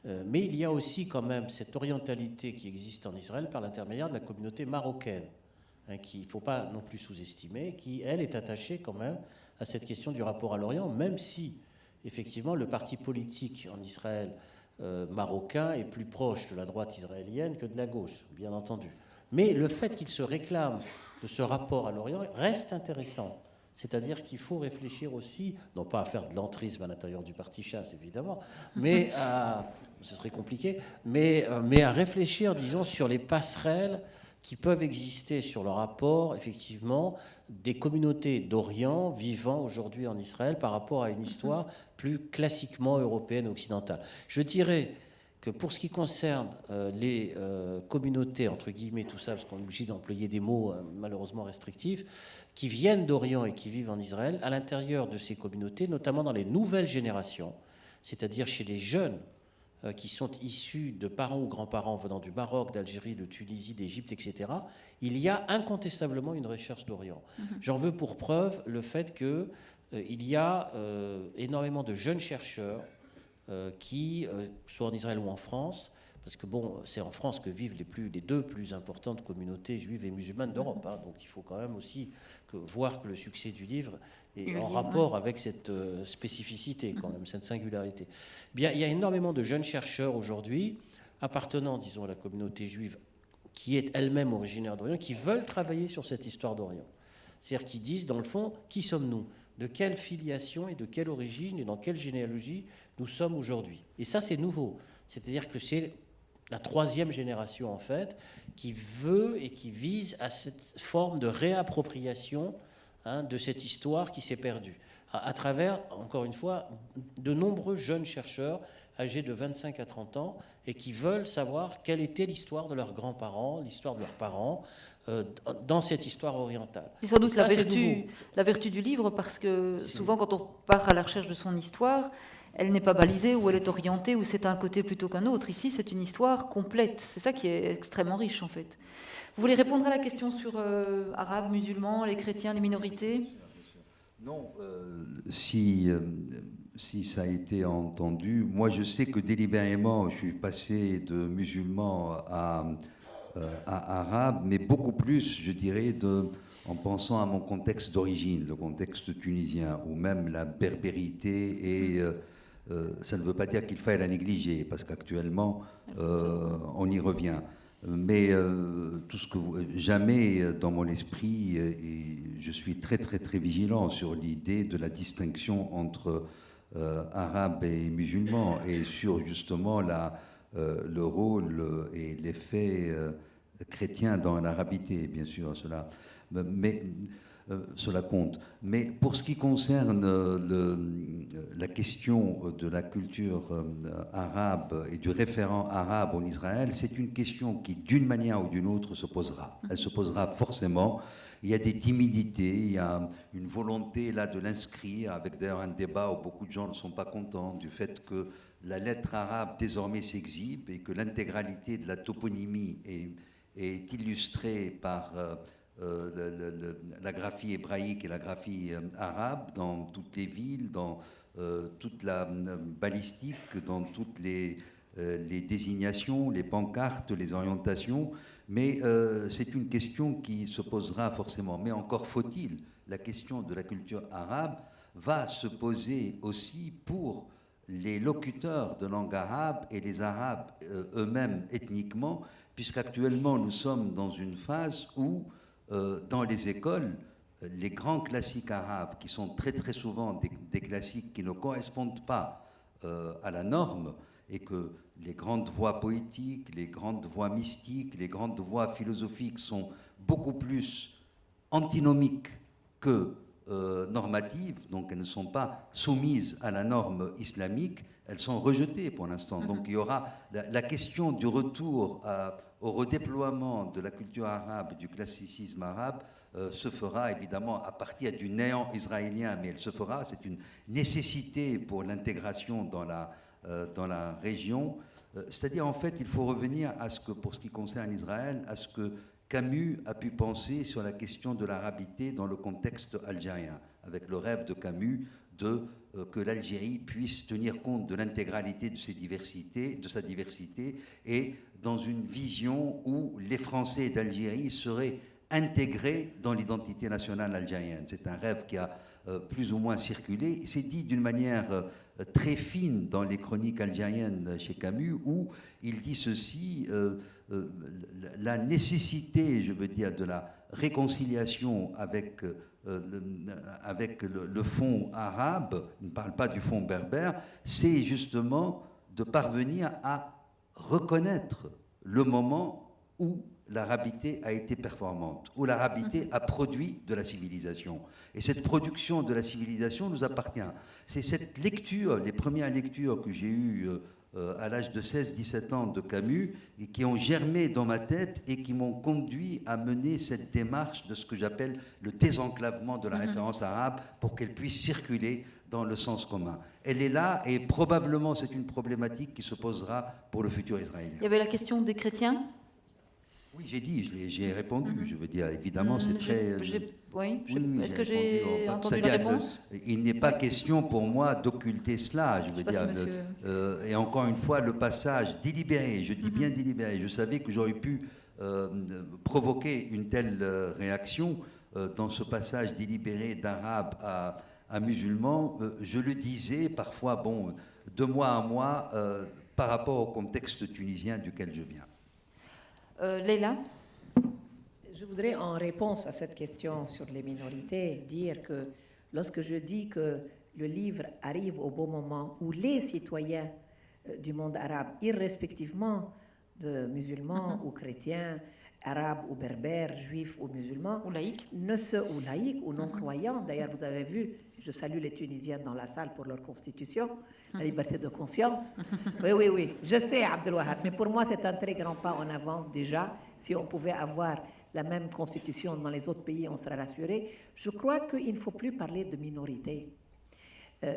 Mais il y a aussi quand même cette orientalité qui existe en Israël par l'intermédiaire de la communauté marocaine, qu'il ne faut pas non plus sous-estimer, qui elle est attachée quand même à cette question du rapport à l'Orient, même si effectivement le parti politique en Israël marocain est plus proche de la droite israélienne que de la gauche, bien entendu. Mais le fait qu'il se réclame de ce rapport à l'Orient reste intéressant. C'est-à-dire qu'il faut réfléchir aussi, non pas à faire de l'entrisme à l'intérieur du parti chasse, évidemment, mais ce serait compliqué, mais à réfléchir, disons, sur les passerelles qui peuvent exister sur le rapport, effectivement, des communautés d'Orient vivant aujourd'hui en Israël par rapport à une histoire plus classiquement européenne occidentale. Je dirais que pour ce qui concerne les communautés, entre guillemets, tout ça, parce qu'on est obligé d'employer des mots malheureusement restrictifs, qui viennent d'Orient et qui vivent en Israël, à l'intérieur de ces communautés, notamment dans les nouvelles générations, c'est-à-dire chez les jeunes qui sont issus de parents ou grands-parents venant du Maroc, d'Algérie, de Tunisie, d'Égypte, etc., il y a incontestablement une recherche d'Orient. J'en veux pour preuve le fait qu'il y a énormément de jeunes chercheurs qui, soit en Israël ou en France, parce que bon, c'est en France que vivent les deux plus importantes communautés juives et musulmanes d'Europe. Donc il faut quand même aussi voir que le succès du livre est en rapport avec cette spécificité, quand même, cette singularité. Bien, il y a énormément de jeunes chercheurs aujourd'hui, appartenant, disons, à la communauté juive, qui est elle-même originaire d'Orient, qui veulent travailler sur cette histoire d'Orient. C'est-à-dire qui disent, dans le fond, qui sommes-nous ? De quelle filiation et de quelle origine et dans quelle généalogie nous sommes aujourd'hui. Et ça, c'est nouveau. C'est-à-dire que c'est la troisième génération, en fait, qui veut et qui vise à cette forme de réappropriation de cette histoire qui s'est perdue, à travers, encore une fois, de nombreux jeunes chercheurs âgés de 25 à 30 ans et qui veulent savoir quelle était l'histoire de leurs grands-parents, l'histoire de leurs parents, dans cette histoire orientale. C'est sans doute la vertu du livre, parce que souvent, quand on part à la recherche de son histoire, elle n'est pas balisée, ou elle est orientée, ou c'est un côté plutôt qu'un autre. Ici, c'est une histoire complète. C'est ça qui est extrêmement riche, en fait. Vous voulez répondre à la question sur arabes, musulmans, les chrétiens, les minorités ? Non, si ça a été entendu, moi je sais que délibérément, je suis passé de musulman à arabe, mais beaucoup plus, je dirais, en pensant à mon contexte d'origine, le contexte tunisien, ou même la berbérité, et ça ne veut pas dire qu'il faille la négliger, parce qu'actuellement, on y revient. Mais tout ce que jamais dans mon esprit, et je suis très très très vigilant sur l'idée de la distinction entre arabes et musulmans et sur justement le rôle et l'effet chrétien dans l'arabité, bien sûr, cela compte. Mais pour ce qui concerne la question de la culture arabe et du référent arabe en Israël, c'est une question qui, d'une manière ou d'une autre, se posera. Elle se posera forcément. Il y a des timidités, il y a une volonté là de l'inscrire, avec d'ailleurs un débat où beaucoup de gens ne sont pas contents du fait que la lettre arabe désormais s'exhibe et que l'intégralité de la toponymie est illustrée par la graphie hébraïque et la graphie arabe dans toutes les villes, dans toute la balistique, dans toutes les désignations, les pancartes, les orientations. Mais c'est une question qui se posera forcément. Mais encore faut-il, la question de la culture arabe va se poser aussi pour les locuteurs de langue arabe et les Arabes eux-mêmes ethniquement, puisqu'actuellement nous sommes dans une phase où dans les écoles, les grands classiques arabes, qui sont très très souvent des classiques qui ne correspondent pas à la norme, et que les grandes voies poétiques, les grandes voies mystiques, les grandes voies philosophiques sont beaucoup plus antinomiques que normatives, donc elles ne sont pas soumises à la norme islamique, elles sont rejetées pour l'instant. Donc il y aura la question du retour au redéploiement de la culture arabe, du classicisme arabe, se fera évidemment à partir du néant israélien, mais elle se fera, c'est une nécessité pour l'intégration dans la région. C'est-à-dire, en fait, il faut revenir à ce que, pour ce qui concerne Israël, à ce que Camus a pu penser sur la question de l'arabité dans le contexte algérien, avec le rêve de Camus que l'Algérie puisse tenir compte de l'intégralité de sa diversité, et dans une vision où les Français d'Algérie seraient intégrés dans l'identité nationale algérienne. C'est un rêve qui a plus ou moins circulé. C'est dit d'une manière très fine dans les chroniques algériennes chez Camus, où il dit ceci, la nécessité, je veux dire, de la réconciliation avec le fond arabe, il ne parle pas du fond berbère, c'est justement de parvenir à reconnaître le moment où l'arabité a été performante, où l'arabité a produit de la civilisation. Et cette production de la civilisation nous appartient. C'est cette lecture, les premières lectures que j'ai eues à l'âge de 16-17 ans de Camus, et qui ont germé dans ma tête et qui m'ont conduit à mener cette démarche de ce que j'appelle le désenclavement de la référence arabe pour qu'elle puisse circuler dans le sens commun. Elle est là et probablement c'est une problématique qui se posera pour le futur israélien. Il y avait la question des chrétiens. Oui, j'ai dit, j'ai répondu. Je veux dire, évidemment, c'est très... Oui, est-ce que j'ai entendu la réponse? Il n'est pas question pour moi d'occulter cela, je veux dire. Et encore une fois, le passage délibéré, je dis bien délibéré, je savais que j'aurais pu provoquer une telle réaction dans ce passage délibéré d'arabe à musulman. Je le disais parfois, bon, de mois à mois, par rapport au contexte tunisien duquel je viens. Leïla? Je voudrais, en réponse à cette question sur les minorités, dire que lorsque je dis que le livre arrive au bon moment où les citoyens du monde arabe, irrespectivement de musulmans ou chrétiens, arabes ou berbères, juifs ou musulmans, ou laïcs, ou laïcs ou non-croyants, d'ailleurs vous avez vu, je salue les Tunisiens dans la salle pour leur constitution, la liberté de conscience. Oui, je sais, Abdel Wahab, mais pour moi c'est un très grand pas en avant déjà. Si on pouvait avoir la même constitution dans les autres pays, on serait rassuré. Je crois qu'il ne faut plus parler de minorité.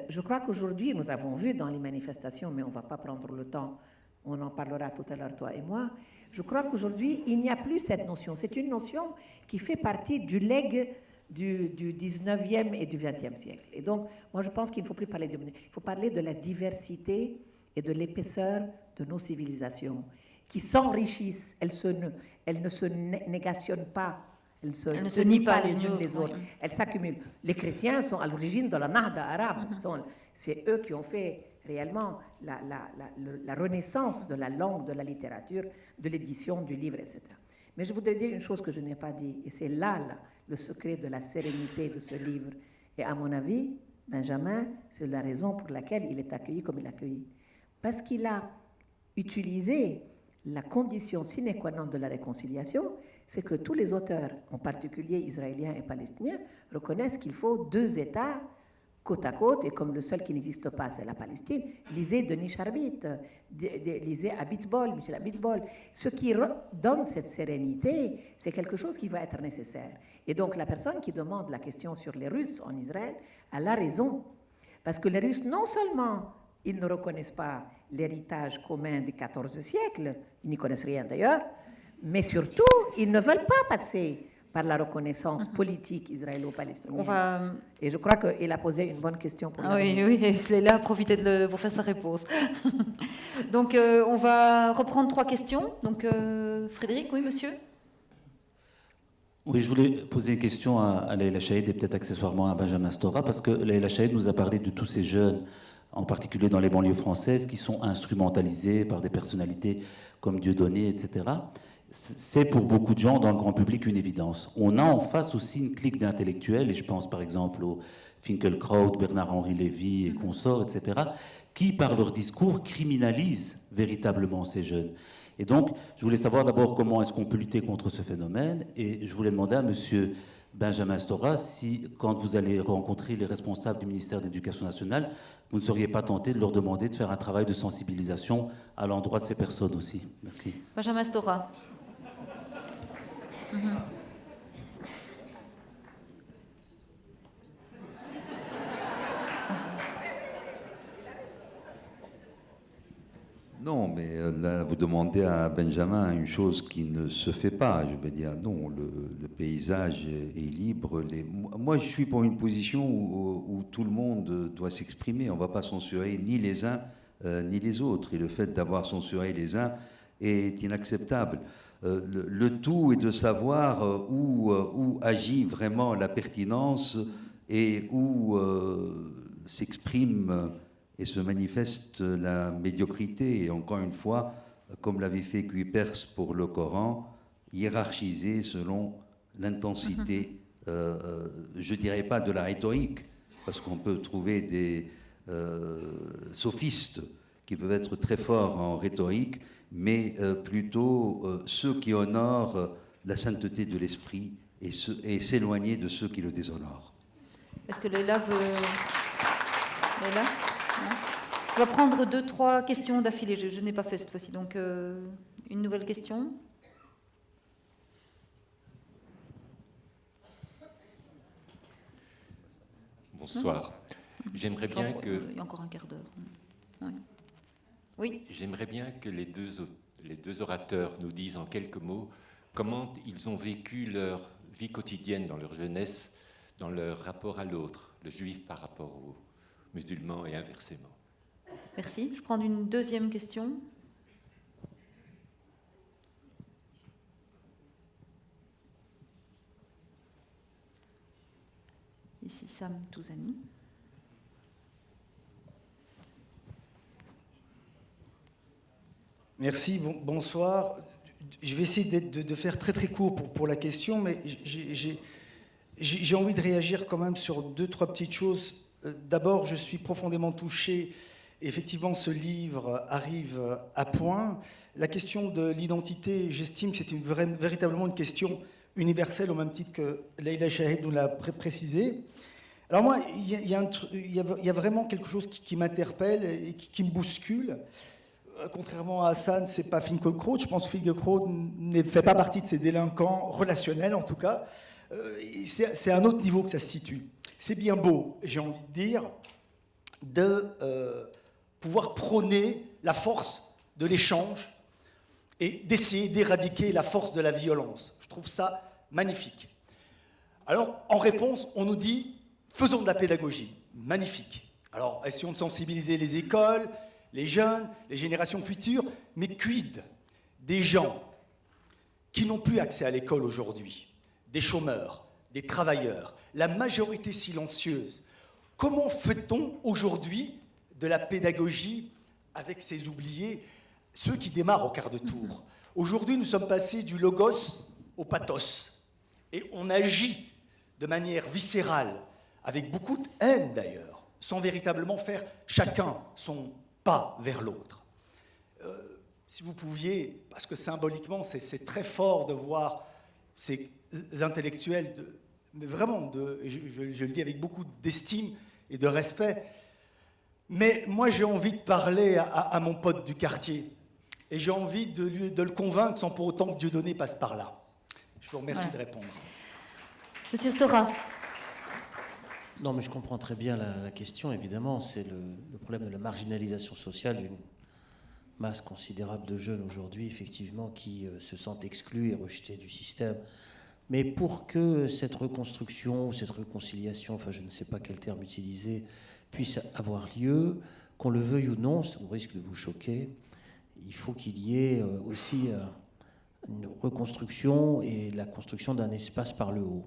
Je crois qu'aujourd'hui, nous avons vu dans les manifestations, mais on ne va pas prendre le temps, on en parlera tout à l'heure, toi et moi. Je crois qu'aujourd'hui, il n'y a plus cette notion. C'est une notion qui fait partie du legs du 19e et du 20e siècle. Et donc, moi, je pense qu'il ne faut plus parler de minorité. Il faut parler de la diversité et de l'épaisseur de nos civilisations qui s'enrichissent. Elles ne se négationnent pas. Elles ne se nient pas les unes les autres. Elles s'accumulent. Les chrétiens sont à l'origine de la Nahda arabe. C'est eux qui ont fait réellement la renaissance de la langue, de la littérature, de l'édition, du livre, etc. Mais je voudrais dire une chose que je n'ai pas dit, et c'est là le secret de la sérénité de ce livre. Et à mon avis, Benjamin, c'est la raison pour laquelle il est accueilli comme il est accueilli. Parce qu'il a utilisé la condition sine qua non de la réconciliation, c'est que tous les auteurs, en particulier israéliens et palestiniens, reconnaissent qu'il faut 2 États côte à côte, et comme le seul qui n'existe pas, c'est la Palestine, lisez Denis Charbit, lisez Abitbol, Michel Abitbol. Ce qui donne cette sérénité, c'est quelque chose qui va être nécessaire. Et donc la personne qui demande la question sur les Russes en Israël, elle a raison. Parce que les Russes, non seulement ils ne reconnaissent pas l'héritage commun du XIVe siècle, ils n'y connaissent rien d'ailleurs, mais surtout, ils ne veulent pas passer par la reconnaissance politique israélo-palestinienne. Et je crois qu'il a posé une bonne question pour oui, Léla a profité de vous faire sa réponse. Donc, on va reprendre 3 questions. Donc, Frédéric, oui, monsieur. Oui, je voulais poser une question à Leïla Chaïd et peut-être accessoirement à Benjamin Stora, parce que Leïla Chaïd nous a parlé de tous ces jeunes, en particulier dans les banlieues françaises, qui sont instrumentalisés par des personnalités comme Dieudonné, etc. C'est pour beaucoup de gens dans le grand public une évidence. On a en face aussi une clique d'intellectuels, et je pense par exemple au Finkielkraut, Bernard-Henri Lévy et consorts, etc., qui par leur discours criminalisent véritablement ces jeunes. Et donc, je voulais savoir d'abord comment est-ce qu'on peut lutter contre ce phénomène, et je voulais demander à monsieur Benjamin Stora si, quand vous allez rencontrer les responsables du ministère de l'Éducation nationale, vous ne seriez pas tenté de leur demander de faire un travail de sensibilisation à l'endroit de ces personnes aussi. Merci. Benjamin Stora. Non, mais là, vous demandez à Benjamin une chose qui ne se fait pas. Je veux dire, non, le paysage est libre. Moi, je suis pour une position où tout le monde doit s'exprimer. On ne va pas censurer ni les uns ni les autres. Et le fait d'avoir censuré les uns est inacceptable. Le tout est de savoir où agit vraiment la pertinence et où s'exprime et se manifeste la médiocrité. Et encore une fois, comme l'avait fait Cuypers pour le Coran, hiérarchisé selon l'intensité, je ne dirais pas de la rhétorique, parce qu'on peut trouver des sophistes qui peuvent être très forts en rhétorique, mais plutôt ceux qui honorent la sainteté de l'esprit et s'éloigner de ceux qui le déshonorent. Est-ce que Léla veut... Léla ? Non. On va prendre 2-3 questions d'affilée. Je n'ai pas fait cette fois-ci. Donc, une nouvelle question. Bonsoir. J'aimerais bien que... Il y a encore un quart d'heure. Oui. Oui. J'aimerais bien que les deux orateurs nous disent en quelques mots comment ils ont vécu leur vie quotidienne dans leur jeunesse, dans leur rapport à l'autre, le juif par rapport aux musulmans et inversement. Merci. Je prends une deuxième question. Ici, Sam Touzani. Merci, bonsoir. Je vais essayer de faire très très court pour la question, mais j'ai envie de réagir quand même sur 2-3 petites choses. D'abord, je suis profondément touché. Effectivement, ce livre arrive à point. La question de l'identité, j'estime que c'est véritablement une question universelle, au même titre que Leïla Chaïd nous l'a précisé. Alors moi, il y a vraiment quelque chose qui m'interpelle et qui me bouscule. Contrairement à Hassan, c'est pas Finkielkraut. Je pense que Finkielkraut ne fait pas partie de ces délinquants relationnels, en tout cas. C'est à un autre niveau que ça se situe. C'est bien beau, j'ai envie de dire, de pouvoir prôner la force de l'échange et d'essayer d'éradiquer la force de la violence. Je trouve ça magnifique. Alors, en réponse, on nous dit, faisons de la pédagogie. Magnifique. Alors, essayons de sensibiliser les écoles, les jeunes, les générations futures, mais quid des gens qui n'ont plus accès à l'école aujourd'hui, des chômeurs, des travailleurs, la majorité silencieuse. Comment fait-on aujourd'hui de la pédagogie avec ses oubliés, ceux qui démarrent au quart de tour. Aujourd'hui, nous sommes passés du logos au pathos. Et on agit de manière viscérale, avec beaucoup de haine d'ailleurs, sans véritablement faire chacun son pas vers l'autre. Si vous pouviez, parce que symboliquement c'est très fort de voir ces intellectuels, mais vraiment, je le dis avec beaucoup d'estime et de respect, mais moi j'ai envie de parler à mon pote du quartier, et j'ai envie de le convaincre sans pour autant que Dieudonné passe par là. Je vous remercie de répondre. Monsieur Stora. Non, mais je comprends très bien la question, évidemment. C'est le problème de la marginalisation sociale d'une masse considérable de jeunes aujourd'hui, effectivement, qui se sentent exclus et rejetés du système. Mais pour que cette reconstruction, cette réconciliation, enfin je ne sais pas quel terme utiliser, puisse avoir lieu, qu'on le veuille ou non, au risque de vous choquer, il faut qu'il y ait aussi une reconstruction et la construction d'un espace par le haut.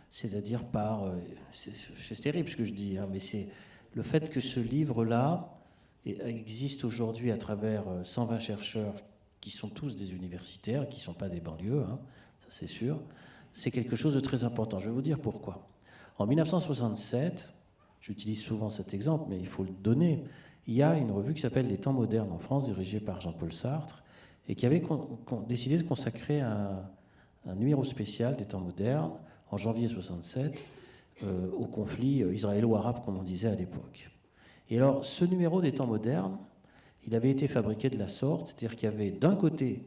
C'est-à-dire par... c'est terrible ce que je dis, hein, mais c'est le fait que ce livre-là existe aujourd'hui à travers 120 chercheurs qui sont tous des universitaires, qui ne sont pas des banlieues, hein, ça c'est sûr. C'est quelque chose de très important. Je vais vous dire pourquoi. En 1967, j'utilise souvent cet exemple, mais il faut le donner, il y a une revue qui s'appelle Les Temps modernes en France, dirigée par Jean-Paul Sartre, et qui avait décidé de consacrer un numéro spécial des Temps modernes, en janvier 67, au conflit israélo-arabe, comme on disait à l'époque. Et alors, ce numéro des Temps modernes, il avait été fabriqué de la sorte, c'est-à-dire qu'il y avait d'un côté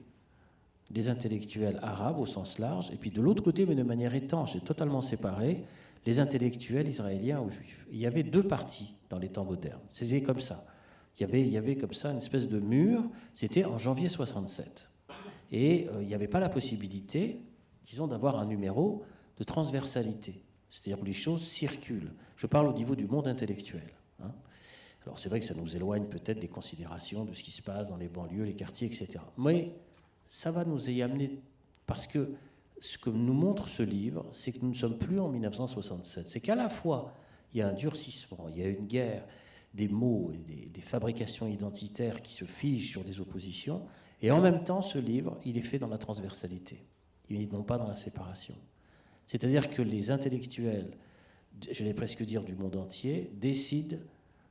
des intellectuels arabes au sens large, et puis de l'autre côté, mais de manière étanche et totalement séparée, les intellectuels israéliens ou juifs. Il y avait deux partis dans les Temps modernes. C'était comme ça. Il y avait comme ça une espèce de mur. C'était en janvier 67. Et il n'y avait pas la possibilité, disons, d'avoir un numéro de transversalité, c'est-à-dire où les choses circulent. Je parle au niveau du monde intellectuel. Hein. Alors c'est vrai que ça nous éloigne peut-être des considérations de ce qui se passe dans les banlieues, les quartiers, etc. Mais ça va nous y amener, parce que ce que nous montre ce livre, c'est que nous ne sommes plus en 1967. C'est qu'à la fois, il y a un durcissement, il y a une guerre des mots et des fabrications identitaires qui se figent sur des oppositions, et en même temps, ce livre, il est fait dans la transversalité, et non pas dans la séparation. C'est-à-dire que les intellectuels, je vais presque dire du monde entier, décident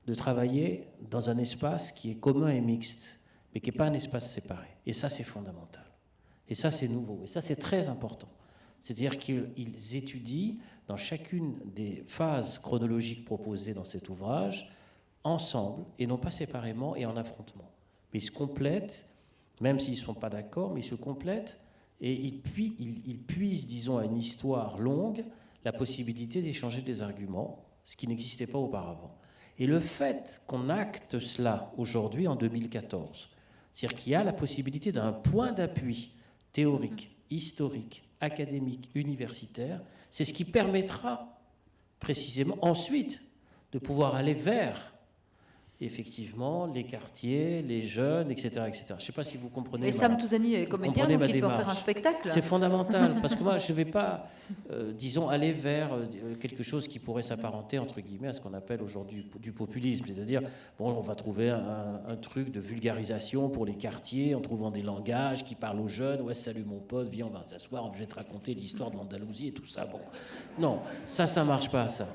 de travailler dans un espace qui est commun et mixte, mais qui n'est pas un espace séparé. Et ça, c'est fondamental. Et ça, c'est nouveau. Et ça, c'est très important. C'est-à-dire qu'ils étudient dans chacune des phases chronologiques proposées dans cet ouvrage, ensemble, et non pas séparément et en affrontement. Mais ils se complètent, même s'ils ne sont pas d'accord, mais ils se complètent, et ils puisent, disons, à une histoire longue, la possibilité d'échanger des arguments, ce qui n'existait pas auparavant. Et le fait qu'on acte cela aujourd'hui, en 2014, c'est-à-dire qu'il y a la possibilité d'un point d'appui théorique, historique, académique, universitaire, c'est ce qui permettra précisément ensuite de pouvoir aller vers effectivement les quartiers, les jeunes, etc. etc. Je ne sais pas si vous comprenez. Et Sam Touzani est comédien, donc il peut en faire un spectacle. C'est fondamental, parce que moi, je ne vais pas, disons, aller vers quelque chose qui pourrait s'apparenter, entre guillemets, à ce qu'on appelle aujourd'hui du populisme. C'est-à-dire, bon, on va trouver un truc de vulgarisation pour les quartiers, en trouvant des langages qui parlent aux jeunes. Ouais, salut mon pote, viens, on va s'asseoir, je vais te raconter l'histoire de l'Andalousie et tout ça. Bon, non, ça ne marche pas, ça.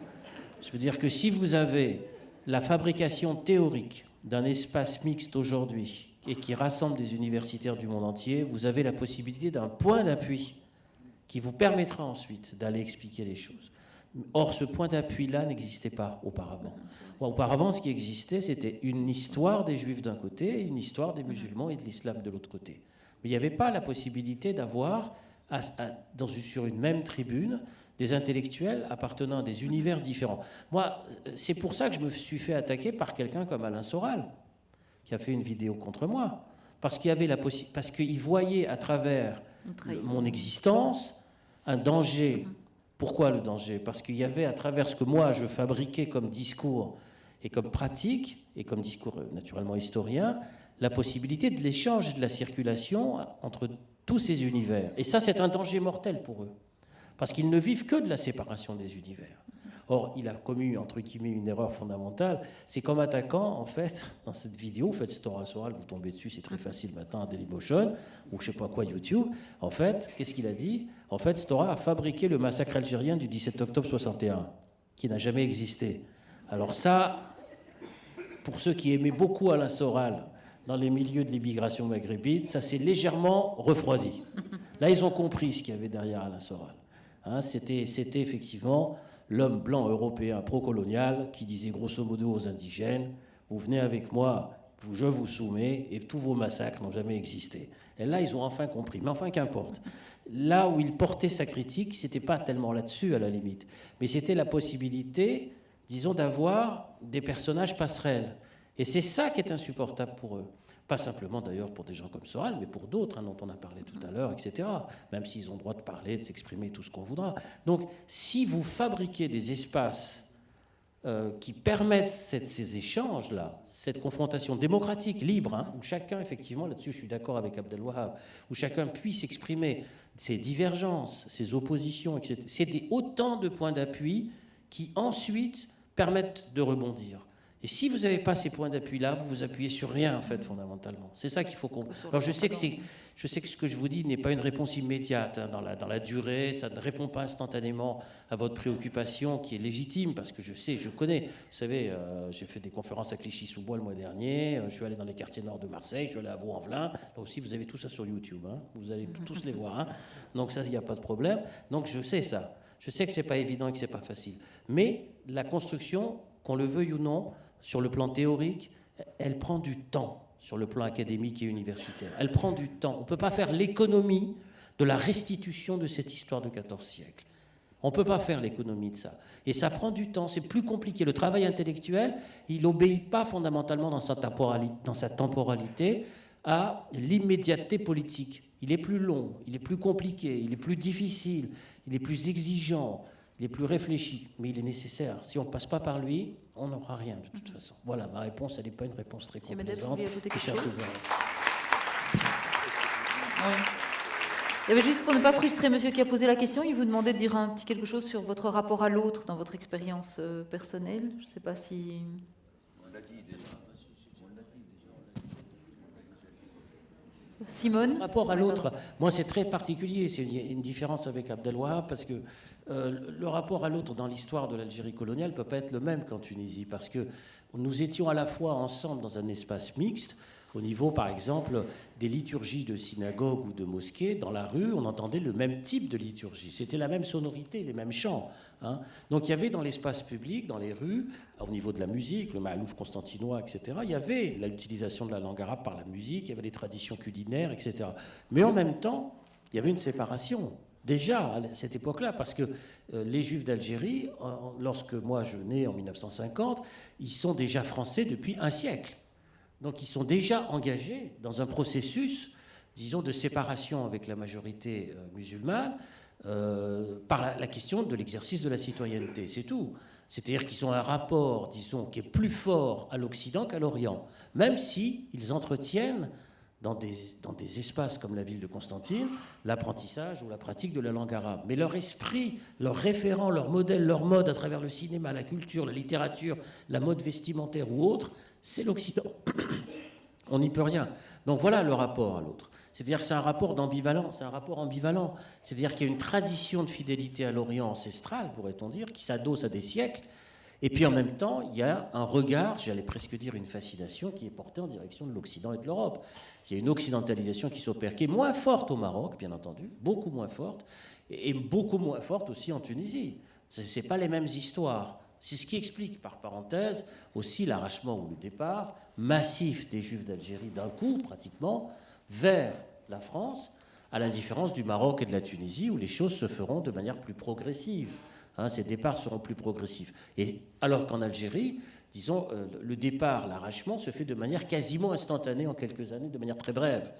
Je veux dire que si vous avez la fabrication théorique d'un espace mixte aujourd'hui et qui rassemble des universitaires du monde entier, vous avez la possibilité d'un point d'appui qui vous permettra ensuite d'aller expliquer les choses. Or, ce point d'appui-là n'existait pas auparavant. Auparavant, ce qui existait, c'était une histoire des Juifs d'un côté et une histoire des musulmans et de l'islam de l'autre côté. Mais il n'y avait pas la possibilité d'avoir, sur une même tribune, des intellectuels appartenant à des univers différents. Moi, c'est pour ça que je me suis fait attaquer par quelqu'un comme Alain Soral, qui a fait une vidéo contre moi, parce qu'il voyait à travers mon existence un danger. Pourquoi le danger? Parce qu'il y avait à travers ce que moi je fabriquais comme discours et comme pratique, et comme discours naturellement historien, la possibilité de l'échange et de la circulation entre tous ces univers. Et ça, c'est un danger mortel pour eux. Parce qu'ils ne vivent que de la séparation des univers. Or, il a commis, entre guillemets, une erreur fondamentale. C'est comme attaquant, en fait, dans cette vidéo, vous faites Stora Soral, vous tombez dessus, c'est très facile maintenant à Dailymotion, ou je sais pas quoi, YouTube. En fait, qu'est-ce qu'il a dit? En fait, Stora a fabriqué le massacre algérien du 17 octobre 61, qui n'a jamais existé. Alors ça, pour ceux qui aimaient beaucoup Alain Soral dans les milieux de l'immigration maghrébine, ça s'est légèrement refroidi. Là, ils ont compris ce qu'il y avait derrière Alain Soral. Hein, c'était effectivement l'homme blanc européen pro-colonial qui disait grosso modo aux indigènes, vous venez avec moi, je vous soumets, et tous vos massacres n'ont jamais existé. Et là, ils ont enfin compris. Mais enfin, qu'importe. Là où il portait sa critique, c'était pas tellement là-dessus, à la limite, mais c'était la possibilité, disons, d'avoir des personnages passerelles. Et c'est ça qui est insupportable pour eux. Pas simplement d'ailleurs pour des gens comme Soral, mais pour d'autres, hein, dont on a parlé tout à l'heure, etc. Même s'ils ont le droit de parler, de s'exprimer, tout ce qu'on voudra. Donc, si vous fabriquez des espaces qui permettent ces échanges-là, cette confrontation démocratique, libre, hein, où chacun, effectivement, là-dessus je suis d'accord avec Abdelwahab, où chacun puisse exprimer ses divergences, ses oppositions, etc. C'est autant de points d'appui qui ensuite permettent de rebondir. Et si vous n'avez pas ces points d'appui-là, vous vous appuyez sur rien, en fait, fondamentalement. C'est ça qu'il faut qu'on... Alors, je sais que ce que je vous dis n'est pas une réponse immédiate, hein, dans la durée, ça ne répond pas instantanément à votre préoccupation, qui est légitime, parce que je connais. Vous savez, j'ai fait des conférences à Clichy-sous-Bois le mois dernier, je suis allé dans les quartiers nord de Marseille, je suis allé à Vaux-en-Velin. Là aussi, vous avez tout ça sur YouTube, hein, vous allez tous les voir. Hein. Donc ça, il n'y a pas de problème. Donc je sais ça. Je sais que ce n'est pas évident et que ce n'est pas facile. Mais la construction, qu'on le veuille ou non, sur le plan théorique, elle prend du temps sur le plan académique et universitaire. Elle prend du temps. On ne peut pas faire l'économie de la restitution de cette histoire de 14 siècles. On ne peut pas faire l'économie de ça. Et ça prend du temps, c'est plus compliqué. Le travail intellectuel, il n'obéit pas fondamentalement dans sa temporalité à l'immédiateté politique. Il est plus long, il est plus compliqué, il est plus difficile, il est plus exigeant, il est plus réfléchi, mais il est nécessaire. Si on ne passe pas par lui, on n'aura rien de toute façon. Voilà, ma réponse, elle n'est pas une réponse très complaisante. Vous voulez ajouter quelque chose ? Il y avait juste pour ne pas frustrer monsieur qui a posé la question, il vous demandait de dire un petit quelque chose sur votre rapport à l'autre dans votre expérience personnelle. Je ne sais pas si... On l'a dit déjà. Simone ? Rapport à l'autre, moi c'est très particulier, c'est une différence avec Abdelwahab, parce que le rapport à l'autre dans l'histoire de l'Algérie coloniale ne peut pas être le même qu'en Tunisie, parce que nous étions à la fois ensemble dans un espace mixte, au niveau par exemple des liturgies de synagogues ou de mosquées, dans la rue on entendait le même type de liturgie, c'était la même sonorité, les mêmes chants. Hein. Donc il y avait dans l'espace public, dans les rues, au niveau de la musique, le ma'alouf constantinois, etc., il y avait l'utilisation de la langue arabe par la musique, il y avait les traditions culinaires, etc. Mais en même temps, il y avait une séparation. Déjà, à cette époque-là, parce que les Juifs d'Algérie, lorsque moi je nais en 1950, ils sont déjà français depuis un siècle. Donc ils sont déjà engagés dans un processus, disons, de séparation avec la majorité musulmane par la question de l'exercice de la citoyenneté, c'est tout. C'est-à-dire qu'ils ont un rapport, disons, qui est plus fort à l'Occident qu'à l'Orient, même s'ils entretiennent dans des espaces comme la ville de Constantine, l'apprentissage ou la pratique de la langue arabe. Mais leur esprit, leur référent, leur modèle, leur mode à travers le cinéma, la culture, la littérature, la mode vestimentaire ou autre, c'est l'Occident. On n'y peut rien. Donc voilà le rapport à l'autre. C'est-à-dire que c'est un rapport d'ambivalent, c'est un rapport ambivalent. C'est-à-dire qu'il y a une tradition de fidélité à l'Orient ancestral, pourrait-on dire, qui s'adosse à des siècles. Et puis en même temps, il y a un regard, j'allais presque dire une fascination, qui est portée en direction de l'Occident et de l'Europe. Il y a une occidentalisation qui s'opère, qui est moins forte au Maroc, bien entendu, beaucoup moins forte, et beaucoup moins forte aussi en Tunisie. Ce n'est pas les mêmes histoires. C'est ce qui explique, par parenthèse, aussi l'arrachement ou le départ massif des Juifs d'Algérie d'un coup, pratiquement, vers la France, à la différence du Maroc et de la Tunisie, où les choses se feront de manière plus progressive. Hein, ces départs seront plus progressifs. Et alors qu'en Algérie, disons, le départ, l'arrachement se fait de manière quasiment instantanée en quelques années, de manière très brève.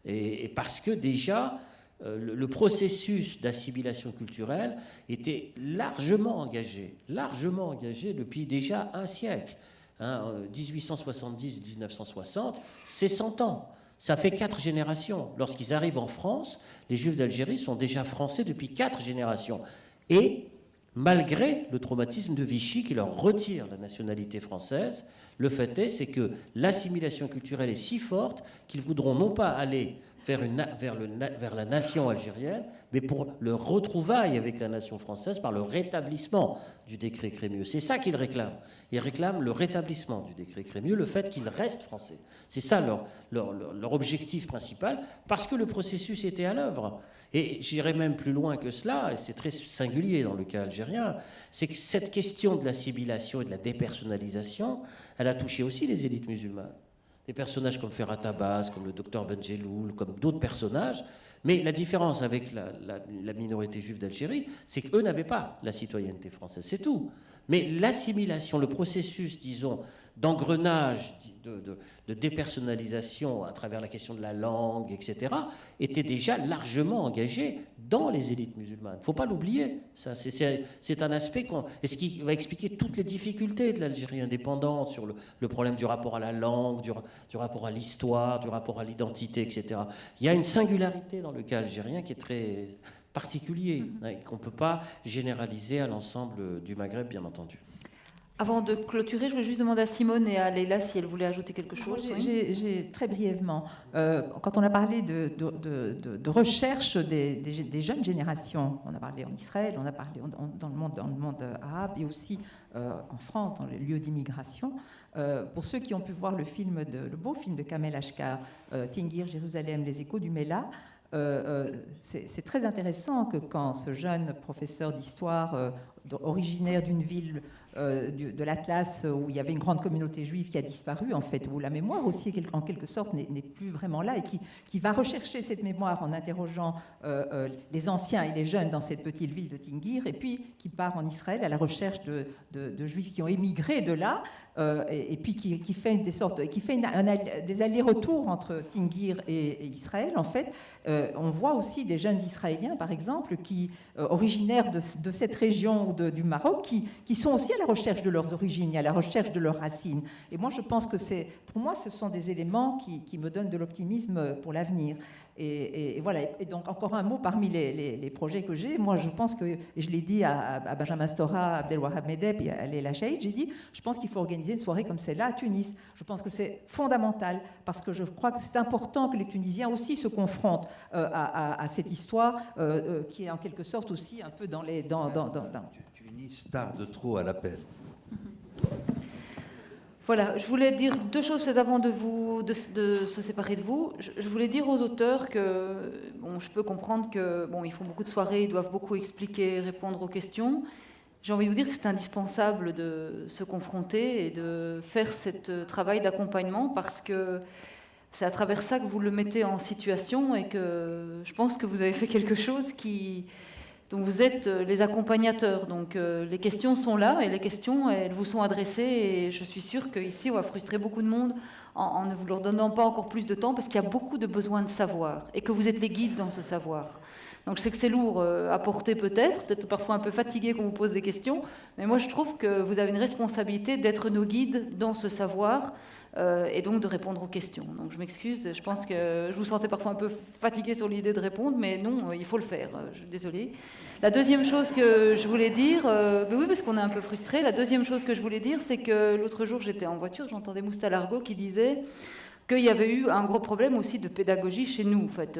Et parce que déjà, le processus d'assimilation culturelle était largement engagé depuis déjà un siècle. Hein, 1870-1960, c'est 100 ans. Ça fait 4 générations. Lorsqu'ils arrivent en France, les Juifs d'Algérie sont déjà français depuis 4 générations. Et malgré le traumatisme de Vichy qui leur retire la nationalité française. Le fait est, c'est que l'assimilation culturelle est si forte qu'ils voudront non pas aller vers la nation algérienne, mais pour le retrouvaille avec la nation française par le rétablissement du décret Crémieux. C'est ça qu'ils réclament. Ils réclament le rétablissement du décret Crémieux, le fait qu'ils restent français. C'est ça leur objectif principal, parce que le processus était à l'œuvre. Et j'irai même plus loin que cela, et c'est très singulier dans le cas algérien, c'est que cette question de l'assimilation et de la dépersonnalisation, elle a touché aussi les élites musulmanes. Des personnages comme Ferhat Abbas, comme le docteur Benjeloul, comme d'autres personnages. Mais la différence avec la minorité juive d'Algérie, c'est qu'eux n'avaient pas la citoyenneté française, c'est tout. Mais l'assimilation, le processus, disons, d'engrenage, de dépersonnalisation à travers la question de la langue, etc., était déjà largement engagé dans les élites musulmanes. Il ne faut pas l'oublier. C'est un aspect et ce qui va expliquer toutes les difficultés de l'Algérie indépendante sur le problème du rapport à la langue, du rapport à l'histoire, du rapport à l'identité, etc. Il y a une singularité dans le cas algérien qui est très particulier, et qu'on ne peut pas généraliser à l'ensemble du Maghreb, bien entendu. Avant de clôturer, je voulais juste demander à Simone et à Leïla si elles voulaient ajouter quelque chose. J'ai très brièvement, quand on a parlé de recherche des jeunes générations, on a parlé en Israël, on a parlé dans le monde arabe et aussi en France, dans les lieux d'immigration. Pour ceux qui ont pu voir le beau film de Kamel Ashkar, Tingir, Jérusalem, les échos du Mela, c'est très intéressant que quand ce jeune professeur d'histoire originaire d'une ville de l'Atlas où il y avait une grande communauté juive qui a disparu, en fait, où la mémoire aussi, en quelque sorte, n'est plus vraiment là, et qui va rechercher cette mémoire en interrogeant les anciens et les jeunes dans cette petite ville de Tingir, et puis qui part en Israël à la recherche de juifs qui ont émigré de là, et puis qui fait des allers-retours entre Tingir et Israël, en fait. On voit aussi des jeunes Israéliens, par exemple, originaires de cette région du Maroc, qui sont aussi à la recherche de leurs origines, à la recherche de leurs racines. Et moi, je pense que pour moi, ce sont des éléments qui me donnent de l'optimisme pour l'avenir. Et voilà. Et donc, encore un mot parmi les projets que j'ai. Moi, je pense que, et je l'ai dit à Benjamin Stora, à Abdelwahab Medeb et à Leïla Chaïd, j'ai dit, je pense qu'il faut organiser une soirée comme celle-là à Tunis. Je pense que c'est fondamental, parce que je crois que c'est important que les Tunisiens aussi se confrontent à cette histoire qui est en quelque sorte aussi un peu dans Tunis tarde trop à l'appel. Voilà, je voulais dire deux choses peut-être avant de se séparer de vous. Je voulais dire aux auteurs que, bon, je peux comprendre que, bon, ils font beaucoup de soirées, ils doivent beaucoup expliquer, répondre aux questions. J'ai envie de vous dire que c'est indispensable de se confronter et de faire ce travail d'accompagnement, parce que c'est à travers ça que vous le mettez en situation, et que je pense que vous avez fait quelque chose dont vous êtes les accompagnateurs. Donc les questions sont là, et les questions, elles vous sont adressées, et je suis sûre qu'ici, on va frustrer beaucoup de monde en ne vous leur donnant pas encore plus de temps, parce qu'il y a beaucoup de besoins de savoir, et que vous êtes les guides dans ce savoir. Donc je sais que c'est lourd à porter peut-être parfois un peu fatigué quand on vous pose des questions, mais moi je trouve que vous avez une responsabilité d'être nos guides dans ce savoir, et donc de répondre aux questions. Donc je m'excuse, je pense que je vous sentais parfois un peu fatigué sur l'idée de répondre, mais non, il faut le faire, je suis désolée. La deuxième chose que je voulais dire, oui, parce qu'on est un peu frustrés, la deuxième chose que je voulais dire, c'est que l'autre jour j'étais en voiture, j'entendais Moustalargo qui disait qu'il y avait eu un gros problème aussi de pédagogie chez nous. En fait,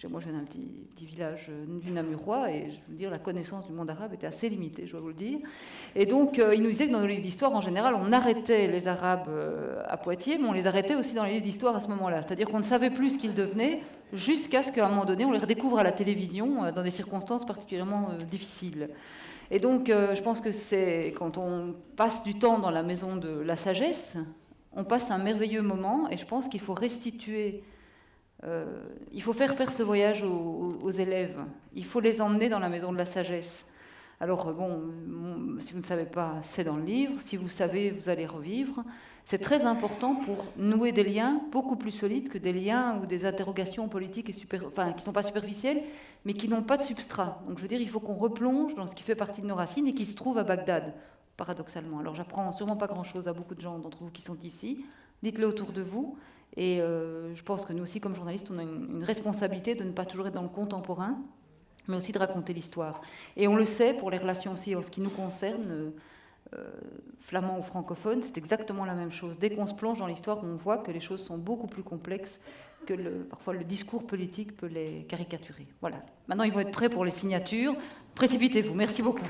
moi, je viens d'un petit village du Namurois, et je veux dire, la connaissance du monde arabe était assez limitée, je dois vous le dire. Et donc, il nous disait que dans nos livres d'histoire, en général, on arrêtait les Arabes à Poitiers, mais on les arrêtait aussi dans les livres d'histoire à ce moment-là. C'est-à-dire qu'on ne savait plus ce qu'ils devenaient, jusqu'à ce qu'à un moment donné, on les redécouvre à la télévision, dans des circonstances particulièrement difficiles. Et donc, je pense que c'est quand on passe du temps dans la maison de la sagesse, on passe un merveilleux moment, et je pense qu'il faut restituer, il faut faire ce voyage aux élèves, il faut les emmener dans la maison de la sagesse. Alors bon, si vous ne savez pas, c'est dans le livre, si vous savez, vous allez revivre. C'est très important pour nouer des liens beaucoup plus solides que des liens ou des interrogations politiques qui ne sont pas superficielles, mais qui n'ont pas de substrat. Donc je veux dire, il faut qu'on replonge dans ce qui fait partie de nos racines et qui se trouve à Bagdad, paradoxalement. Alors j'apprends sûrement pas grand-chose à beaucoup de gens d'entre vous qui sont ici. Dites-le autour de vous. Et je pense que nous aussi, comme journalistes, on a une responsabilité de ne pas toujours être dans le contemporain, mais aussi de raconter l'histoire. Et on le sait, pour les relations aussi en ce qui nous concerne, flamand ou francophone, c'est exactement la même chose. Dès qu'on se plonge dans l'histoire, on voit que les choses sont beaucoup plus complexes que parfois le discours politique peut les caricaturer. Voilà. Maintenant, ils vont être prêts pour les signatures. Précipitez-vous. Merci beaucoup.